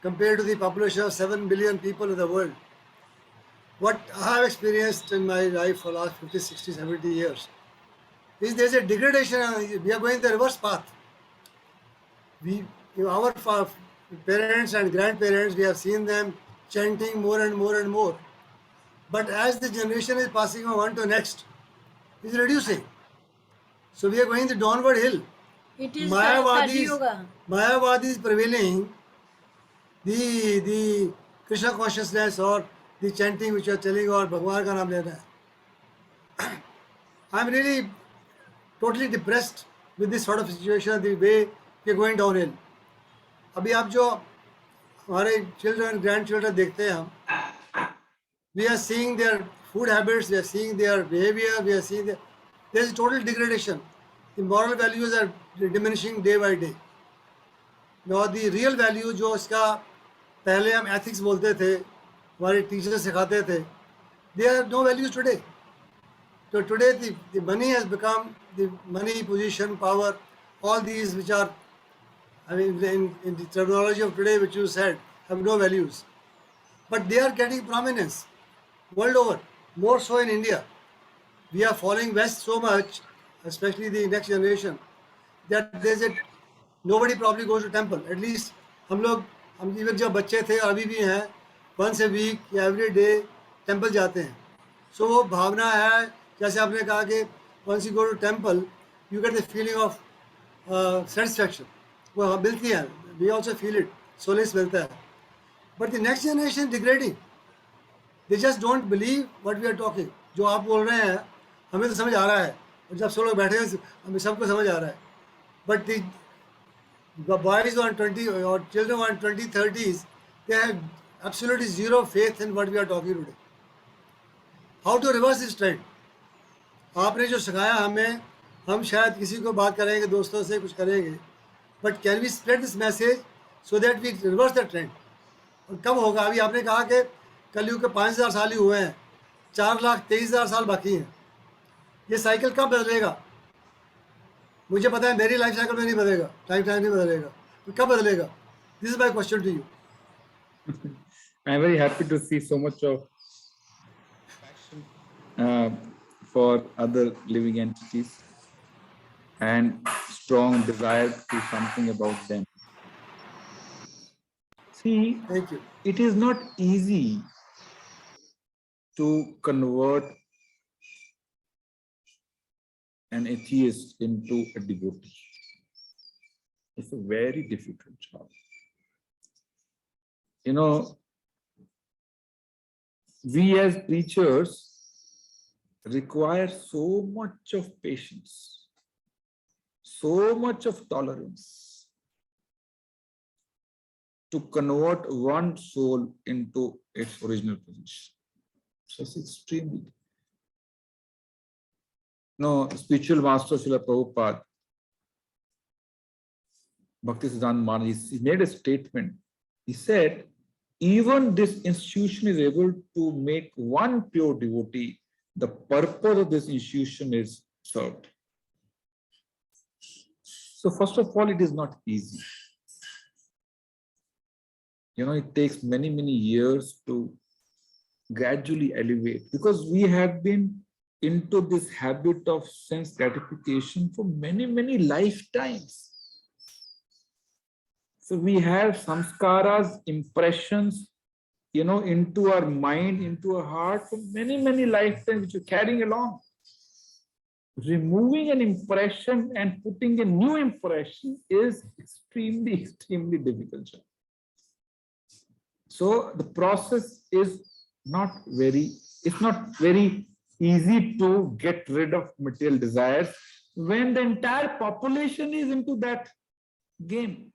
compared to the population of 7 billion people in the world. What I have experienced in my life for the last 50, 60, 70 years is there's a degradation. We are going the reverse path. Our parents and grandparents, we have seen them chanting more and more and more. But as the generation is passing from one to the next, it is reducing. So we are going the downward hill. It is Kali Yuga. Mayavadi is prevailing. The Krishna consciousness or the chanting which you are telling, or Bhagwan ka naam lena hai. I am really totally depressed with this sort of situation, the way we are going downhill. अभी आप जो हमारे children, grandchildren देखते हैं हम, we are seeing their food habits, we are seeing their behavior, we are seeing there is total degradation. The moral values are diminishing day by day. Now the real value जो इसका पहले हम ethics बोलते थे, हमारे teachers सिखाते थे, there are no values today. So today the money has become, the money, position, power, all these which are, I mean, in the terminology of today, which you said, have no values. But they are getting prominence world over, more so in India. We are following West so much, especially the next generation, that nobody probably goes to temple. At least हम even जब बच्चे थे अभी भी हैं, once a week या every day temple जाते हैं. सो वो भावना है, जैसे आपने कहा कि once you go to temple, you get the feeling of satisfaction. वो हाँ मिलती है, we also feel it, solace मिलता है. But the next generation degrading. They just don't believe what we are talking. जो आप बोल रहे हैं हमें तो समझ आ रहा है, और जब सब लोग बैठे हैं हमें सबको समझ आ रहा है. But the boys who are 20 or children who are in 20, 30s, they have absolutely zero faith in what we are talking today. How to reverse this trend? आपने जो सिखाया हमें, हम शायद किसी को बात करेंगे, दोस्तों से कुछ करेंगे, but can we spread this message so that we reverse the trend? और कब होगा? अभी आपने कहा कि कलयुग के 5000 साल ही हुए हैं, 4,23,000 साल बाकी हैं. ये साइकिल कब बदलेगा? मुझे पता है मेरी लाइफ साइकिल में नहीं बदलेगा, टाइम नहीं बदलेगा, तो कब बदलेगा? This is my question to you. I am very happy to see so much of passion for other living entities and strong desire to something about them. See, Thank you. It is not easy to convert an atheist into a devotee. It's a very difficult job. You know, we as preachers require so much of patience, so much of tolerance to convert one soul into its original position. So it's extremely. No, spiritual master Srila Prabhupada, Bhaktisiddhanta Maharaj, he made a statement. He said, even this institution is able to make one pure devotee, the purpose of this institution is served. So first of all, it is not easy. You know, it takes many, many years to gradually elevate, because we have been into this habit of sense gratification for many, many lifetimes. So we have samskaras, impressions, you know, into our mind, into our heart for many, many lifetimes, which we're carrying along. Removing an impression and putting a new impression is extremely, extremely difficult. So the process is not very, it's not very easy to get rid of material desires when the entire population is into that game.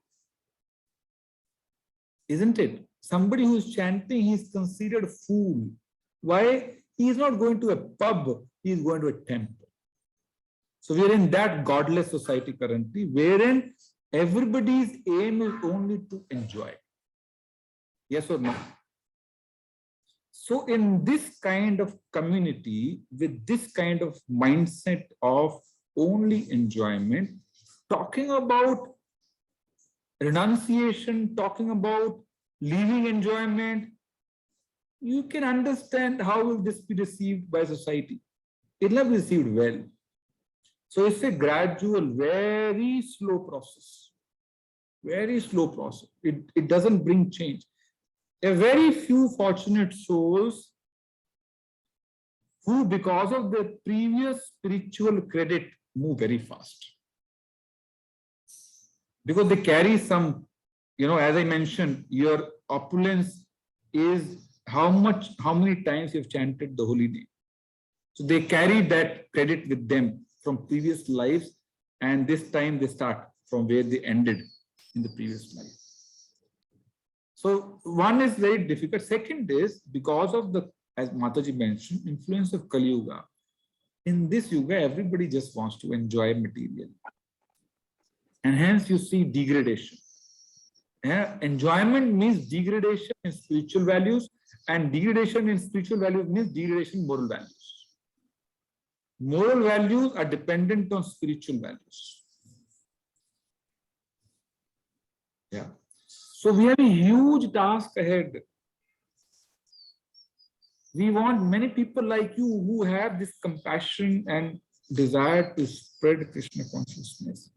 Isn't it? Somebody who is chanting, he is considered a fool. Why? He is not going to a pub, he is going to a temple. So we are in that godless society currently, wherein everybody's aim is only to enjoy. Yes or no? So in this kind of community, with this kind of mindset of only enjoyment, talking about renunciation, talking about leaving enjoyment, you can understand how will this be received by society. It will not be received well. So it's a gradual, very slow process. Very slow process. It doesn't bring change. A very few fortunate souls who, because of their previous spiritual credit, move very fast. Because they carry some, you know, as I mentioned, your opulence is how many times you've chanted the holy name. So they carry that credit with them from previous lives, and this time they start from where they ended in the previous life. So one is very difficult. Second is because of the, as Mataji mentioned, influence of Kali Yuga. In this Yuga, everybody just wants to enjoy material. And hence you see degradation. Enjoyment means degradation in spiritual values, and degradation in spiritual values means degradation in moral values. Moral values are dependent on spiritual values. Yeah. So we have a huge task ahead. We want many people like you who have this compassion and desire to spread Krishna consciousness.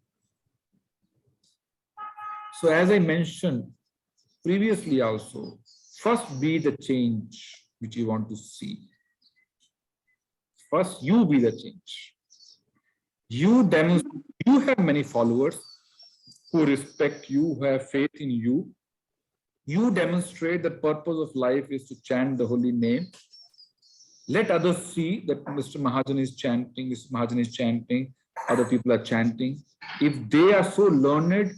So as I mentioned previously also, first be the change which you want to see. First, you be the change. You demonstrate, you have many followers who respect you, who have faith in you. You demonstrate the purpose of life is to chant the holy name. Let others see that Mr. Mahajan is chanting, Mr. Mahajan is chanting, other people are chanting. If they are so learned,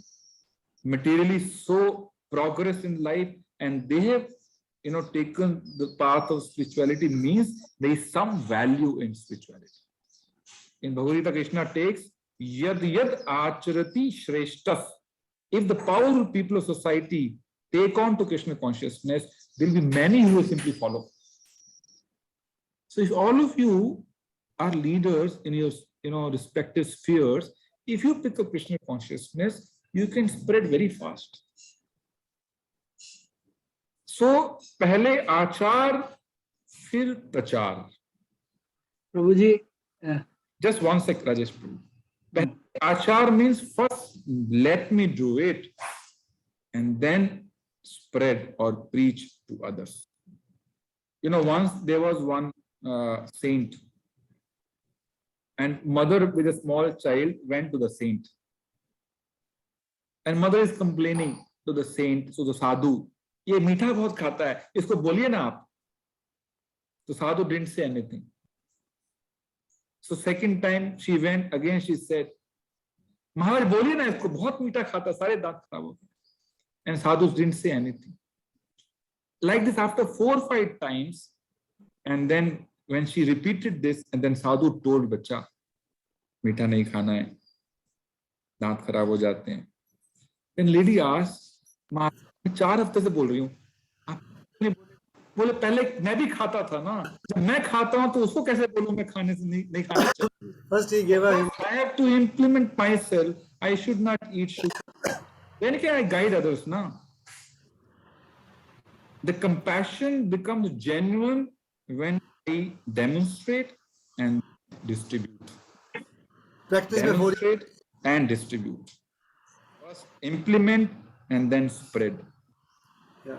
materially so progress in life, and they have taken the path of spirituality, means there is some value in spirituality. In Bhagavad Gita, Krishna takes yad yad acharati shreshtas. If the powerful people of society take on to Krishna consciousness, there will be many who will simply follow. So if all of you are leaders in your respective spheres, if you pick up Krishna consciousness, you can spread very fast. So पहले आचार फिर प्रचार. प्रभु जी, just one sec, Rajesh. Achar means first let me do it and then spread or preach to others. Once there was one saint, and mother with a small child went to the saint, and mother is complaining to the saint, so the sadhu, ये मीठा बहुत खाता है, इसको बोलिए ना आप. So sadhu didn't say anything. So second time she went again, she said, Maharaj बोलिए ना इसको, बहुत मीठा खाता, सारे दांत खराब हो गए. And sadhus didn't say anything. Like this after 4 or 5 times, and then when she repeated this, and then sadhu told बच्चा मीठा नहीं खाना है, दांत खराब हो जाते हैं. Then lady asked, Maharaj, 4 हफ्ते से बोल रही हूँ, आप बोले पहले मैं भी खाता था ना, जब मैं खाता हूँ तो उसको कैसे बोलूं मैं खाने से नहीं खाना चाहिए. First he gave her. I have to implement myself. I should not eat sugar. Then can I guide others now? The compassion becomes genuine when I demonstrate and distribute. Practice demonstrate and distribute. First implement and then spread. Yeah.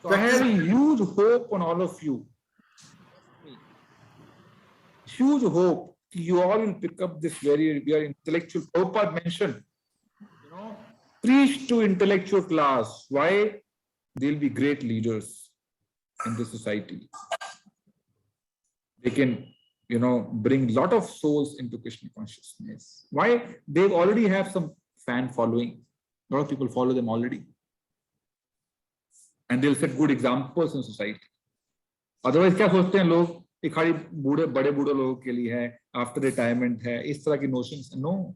So I have a huge hope on all of you. Huge hope. You all will pick up this very intellectual. Prabhupada mentioned, preach to intellectual class. Why? They'll be great leaders in the society. They can, bring lot of souls into Krishna consciousness. Why? They already have some fan following. A lot of people follow them already. And they'll set good examples in society. Otherwise, क्या सोचते हैं लोग? ये खाली बड़े बूढ़े लोगों के लिए है, after retirement है, इस तरह की notions. No.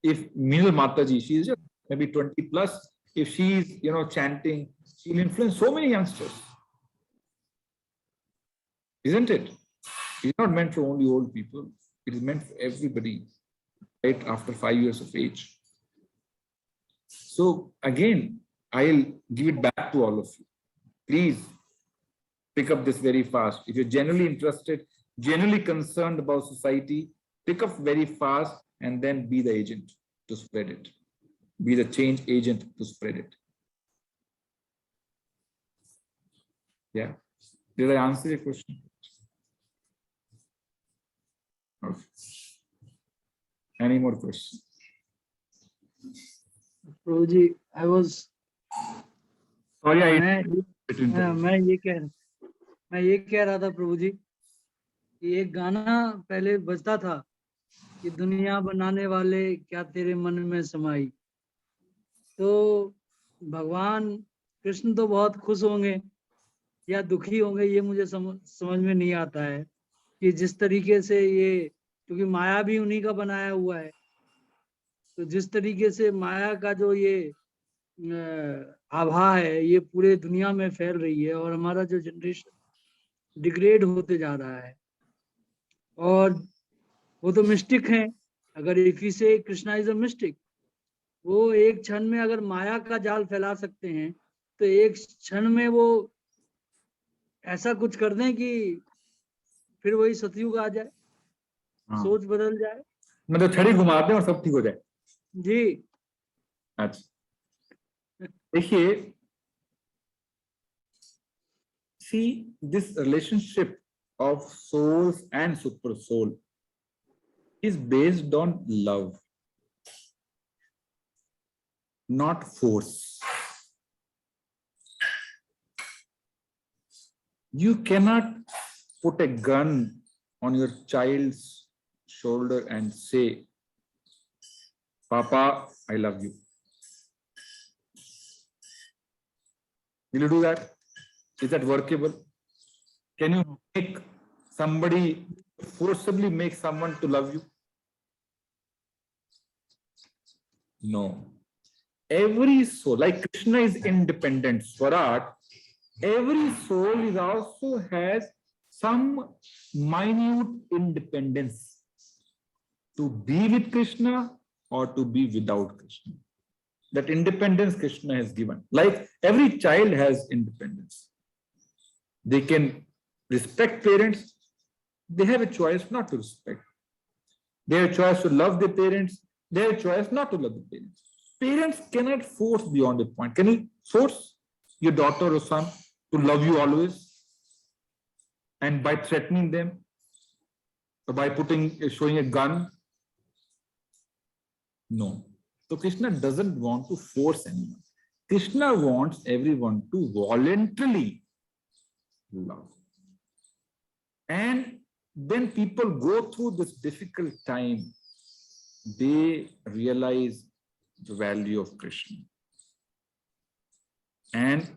If Meenal Mataji, she is just maybe 20 plus, if she is, chanting, she will influence so many youngsters. Isn't it? It's not meant for only old people. It is meant for everybody, right after 5 years of age. So again, I'll give it back to all of you. Please pick up this very fast. If you're genuinely interested, genuinely concerned about society, pick up very fast and then be the agent to spread it. Be the change agent to spread it. Yeah. Did I answer your question? Okay. Any more questions? Prabhu ji, I was. Sorry, मैं ये कह रहा था प्रभु जी कि एक गाना पहले बजता था कि दुनिया बनाने वाले क्या तेरे मन में समाई. तो भगवान कृष्ण तो बहुत खुश होंगे या दुखी होंगे, ये मुझे समझ में नहीं आता है कि जिस तरीके से ये, क्योंकि माया भी उन्हीं का बनाया हुआ है, तो जिस तरीके से माया का जो ये आभा है ये पूरे दुनिया में फैल रही है और हमारा जो जनरेशन डिग्रेड होते जा रहा है. और वो तो मिस्टिक हैं, अगर इफ यू से कृष्णा इज अ मिस्टिक, वो एक क्षण में अगर माया का जाल फैला सकते हैं तो एक क्षण में वो ऐसा कुछ कर दें कि फिर वही सतयुग आ जाए. सोच बदल जाए, मतलब छड़ी घुमा दें और सब ठीक हो जाए. जी. अच्छा, देखिए, see this relationship of souls and super soul is based on love, not force. You cannot put a gun on your child's shoulder and say, Papa, I love you. Will you do that? Is that workable? Can you make somebody, forcibly make someone to love you? No. Every soul, like Krishna is independent, Swarat, every soul is also has some minute independence to be with Krishna or to be without Krishna. That independence Krishna has given. Like every child has independence. They can respect parents. They have a choice not to respect. They have a choice to love their parents. They have a choice not to love the parents. Parents cannot force beyond a point. Can you force your daughter or son to love you always? And by threatening them, or by showing a gun? No. So Krishna doesn't want to force anyone. Krishna wants everyone to voluntarily love. And when people go through this difficult time, they realize the value of Krishna. And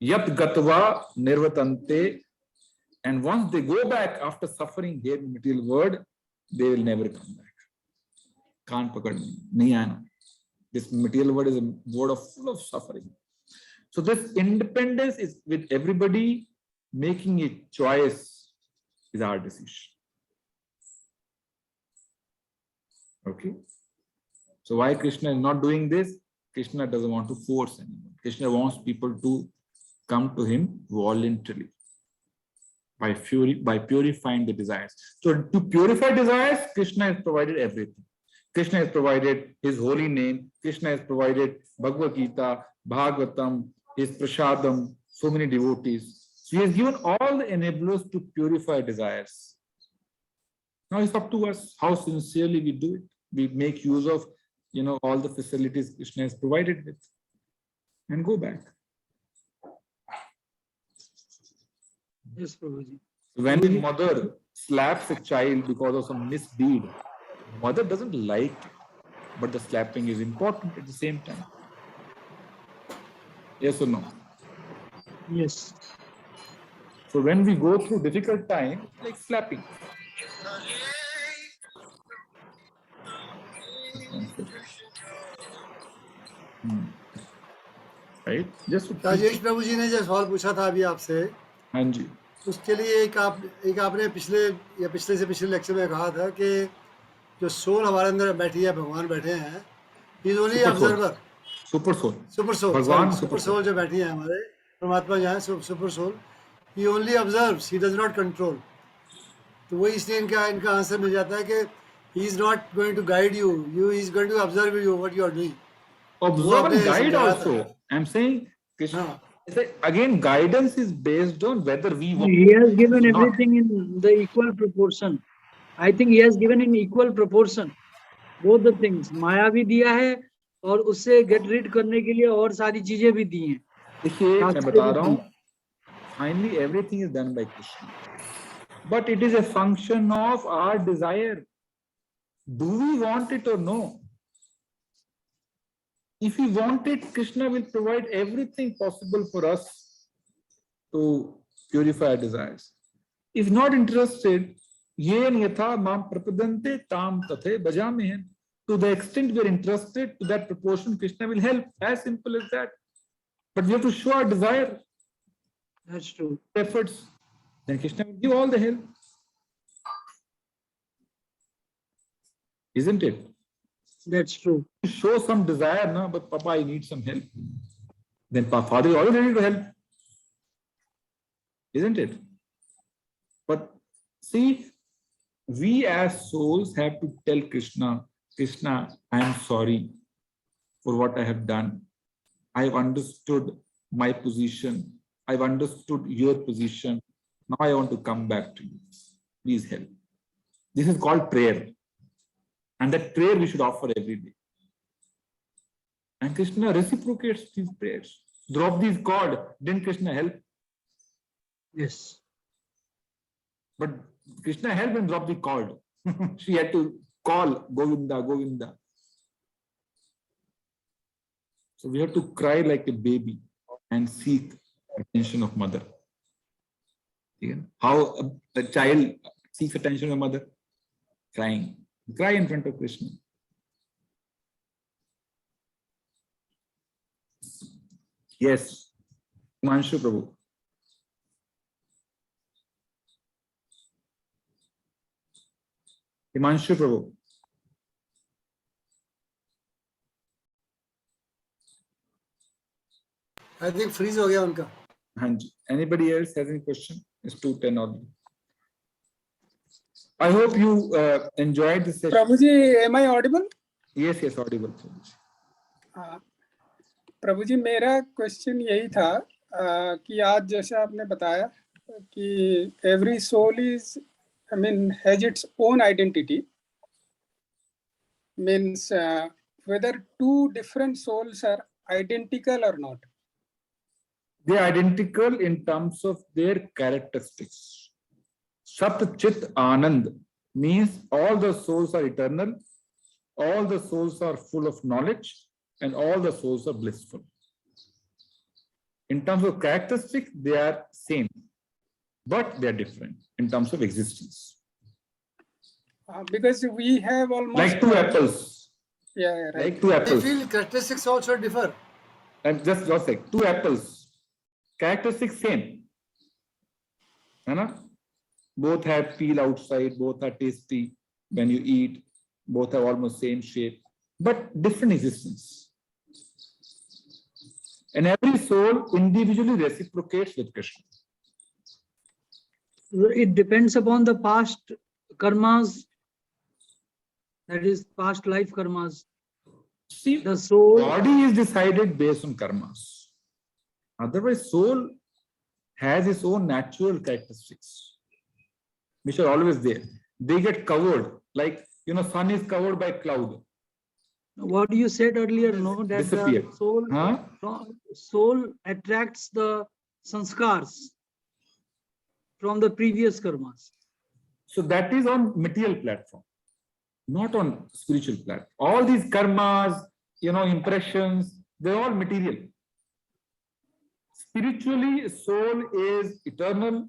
yat gatva nirvatante, and once they go back after suffering here in material world, they will never come back. Can't pakad nahi aana. This material world is a world full of suffering. So this independence is with everybody. Making a choice is our decision. Okay. So why Krishna is not doing this? Krishna doesn't want to force anyone. Krishna wants people to come to him voluntarily by purifying the desires. So to purify desires, Krishna has provided everything. Krishna has provided his holy name. Krishna has provided Bhagavad Gita, Bhagavatam, his prasadam, so many devotees. So he has given all the enablers to purify desires. Now it's up to us how sincerely we do it. We make use of, all the facilities Krishna has provided with, and go back. Yes, Prabhuji. When a mother slaps a child because of some misdeed, mother doesn't like it, but the slapping is important at the same time. Yes or no? Yes. So when we go through difficult time, like slapping. Right? Just Rajesh प्रभु जी ने जो सवाल पूछा था अभी आपसे, हाँ जी, उसके लिए एक आपने पिछले से पिछले लेक्चर में कहा था कि जो सोल हमारे अंदर बैठी है, भगवान बैठे हैं, he is only observer. Super soul जो बैठी है हमारे परमात्मा जो है super soul, he only observes, he does not control. तो वही इसलिए इनका आंसर मिल जाता है कि he is not going to guide you, he is going to observe you what you are doing. Observe and guide also. I'm saying, Krishna, again, guidance is based on whether we want. He has given everything in the equal proportion. I think he has given in equal proportion both the things. माया भी दिया है और उससे get rid करने के लिए और सारी चीजें भी दी हैं. देखिए, मैं बता रहा हूँ. Finally, everything is done by Krishna, but it is a function of our desire. Do we want it or no? If we want it, Krishna will provide everything possible for us to purify our desires. If not interested, yen yatha mam prapadante tam tathe bhajamehem. To the extent we are interested, to that proportion, Krishna will help. As simple as that. But we have to show our desire. That's true. Efforts. Then Krishna will give all the help. Isn't it? That's true. Show some desire, no, but Papa, I need some help. Then Father is always ready to help. Isn't it? But see, we as souls have to tell Krishna, Krishna, I am sorry for what I have done. I have understood my position. I've understood your position. Now I want to come back to you. Please help. This is called prayer. And that prayer we should offer every day. And Krishna reciprocates these prayers. Draupadi's cord, didn't Krishna help? Yes. But Krishna helped and Draupadi called. She had to call Govinda, Govinda. So we have to cry like a baby and seek attention of mother. How a child seeks attention of mother? Crying. Cry in front of Krishna. Yes. Himanshu Prabhu. Himanshu Prabhu. I think freeze हो गया उनका. Hanji. Anybody else has any question? It's 2:10 already. I hope you enjoyed this session. Prabhuji, am I audible? Yes, yes, audible. प्रभु जी मेरा question यही था कि आज जैसे आपने बताया कि every soul is, I mean, has its own identity. Means whether two different souls are identical or not. They are identical in terms of their characteristics. Sat Chit Anand means all the souls are eternal, all the souls are full of knowledge, and all the souls are blissful. In terms of characteristics, they are same, but they are different in terms of existence. Because we have almost Like two apples. Yeah, right. Like two I apples. feel characteristics also differ. And just a sec, two apples. Characteristics same. Both have peel outside, both are tasty when you eat, both have almost same shape, but different existence. And every soul individually reciprocates with Krishna. It depends upon the past karmas, that is past life karmas. See, the soul body is decided based on karmas. Otherwise, soul has its own natural characteristics, which are always there. They get covered, like, sun is covered by cloud. What you said earlier, no, that Disappear. the soul, Huh? soul attracts the sanskars from the previous karmas. So that is on material platform, not on spiritual platform. All these karmas, impressions, they're all material. Spiritually, soul is eternal,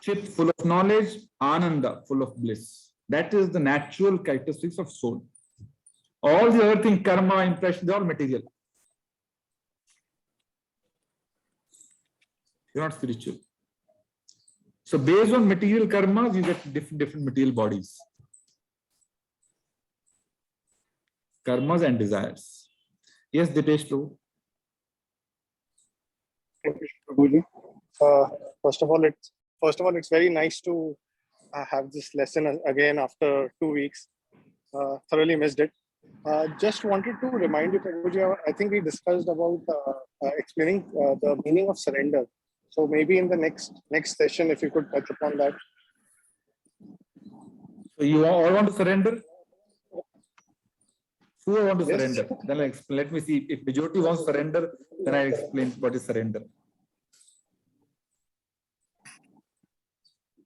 chit full of knowledge, ananda full of bliss. That is the natural characteristics of soul. All the other things, karma, impression, they're all material. They're not spiritual. So based on material karmas, you get different material bodies. Karmas and desires. Yes, Dipesh Prabhu. Prabhuji. First of all, it's very nice to have this lesson again after 2 weeks. Thoroughly missed it. Just wanted to remind you, Prabhuji, I think we discussed about explaining the meaning of surrender. So maybe in the next session, if you could touch upon that. So you all want to surrender? Who want to Yes. surrender? Then I'll explain. Let me see. If majority wants to surrender, then I'll explain what is surrender.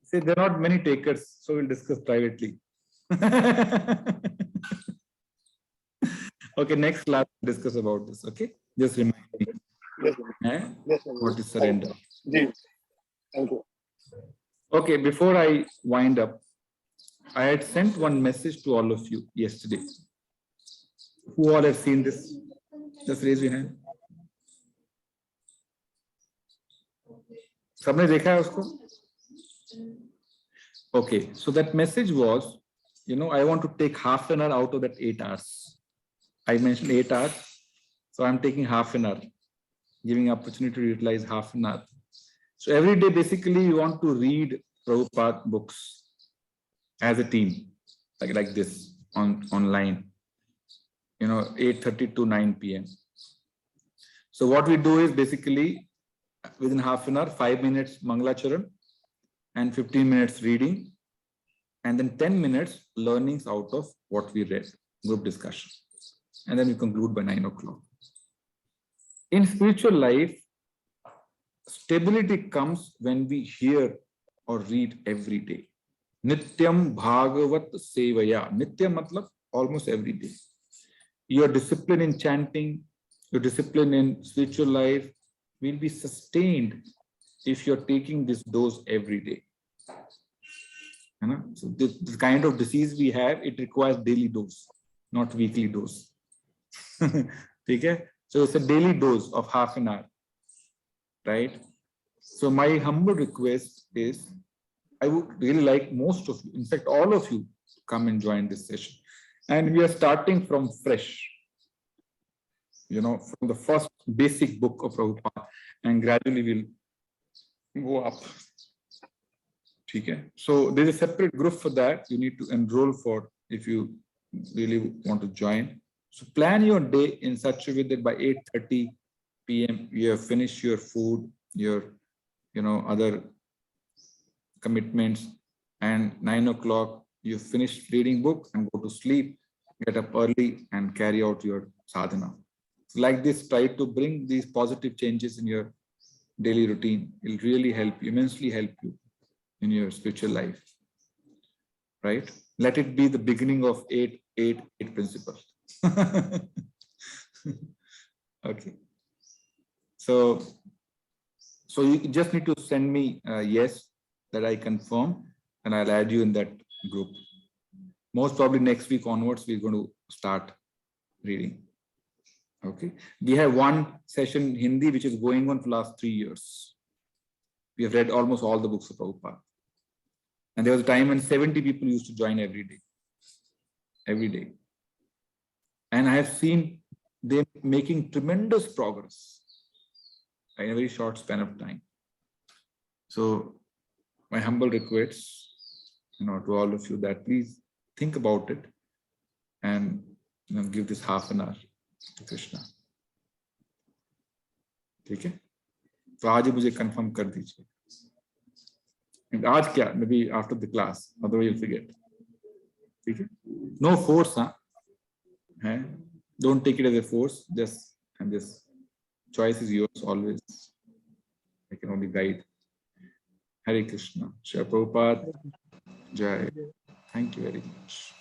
See, there are not many takers, so we'll discuss privately. Okay, next class we'll discuss about this. Okay, just remind me. Yes, What is surrender? Thank you. Okay, before I wind up, I had sent one message to all of you yesterday. Who all have seen this? Just raise your hand. सबने देखा है उसको? Okay, so that message was, I want to take half an hour out of that 8 hours. I mentioned 8 hours, so I'm taking half an hour, giving opportunity to utilize half an hour. So every day, basically, you want to read Prabhupada books as a team, like this online. 8:30 to 9 p.m. So what we do is basically, within half an hour, 5 minutes Mangalacharan and 15 minutes reading, and then 10 minutes learnings out of what we read, group discussion. And then we conclude by 9 o'clock. In spiritual life, stability comes when we hear or read every day. Nityam Bhagavat Sevaya. Nityam matlab almost every day. Your discipline in chanting, your discipline in spiritual life will be sustained if you're taking this dose every day. So this kind of disease we have, it requires daily dose, not weekly dose. Okay? So it's a daily dose of half an hour, right? So my humble request is, I would really like most of you, in fact, all of you, to come and join this session. And we are starting from fresh, from the first basic book of Prabhupada, and gradually we'll go up. Okay. So there's a separate group for that. You need to enroll for if you really want to join. So plan your day in such a way that by 8:30 p.m. you have finished your food, your other commitments, and 9 o'clock you finish reading book and go to sleep, get up early and carry out your sadhana. So like this, try to bring these positive changes in your daily routine. It'll really help you, immensely help you in your spiritual life, right? Let it be the beginning of 8-8-8 principle. Okay. So you just need to send me a yes that I confirm, and I'll add you in that group. Most probably next week onwards, we're going to start reading. Okay. We have one session in Hindi, which is going on for the last 3 years. We have read almost all the books of Prabhupada. And there was a time when 70 people used to join every day. And I have seen them making tremendous progress in a very short span of time. So my humble request, to all of you, that please think about it and give this half an hour to Krishna. ठीक है? तो आज ही मुझे confirm कर दीजिए. And आज क्या? Maybe after the class, otherwise you'll forget. ठीक है? No force, huh? Don't take it as a force. Just choice is yours always. I can only guide. Hare Krishna. Shri Prabhupada. Jai. Thank you very much.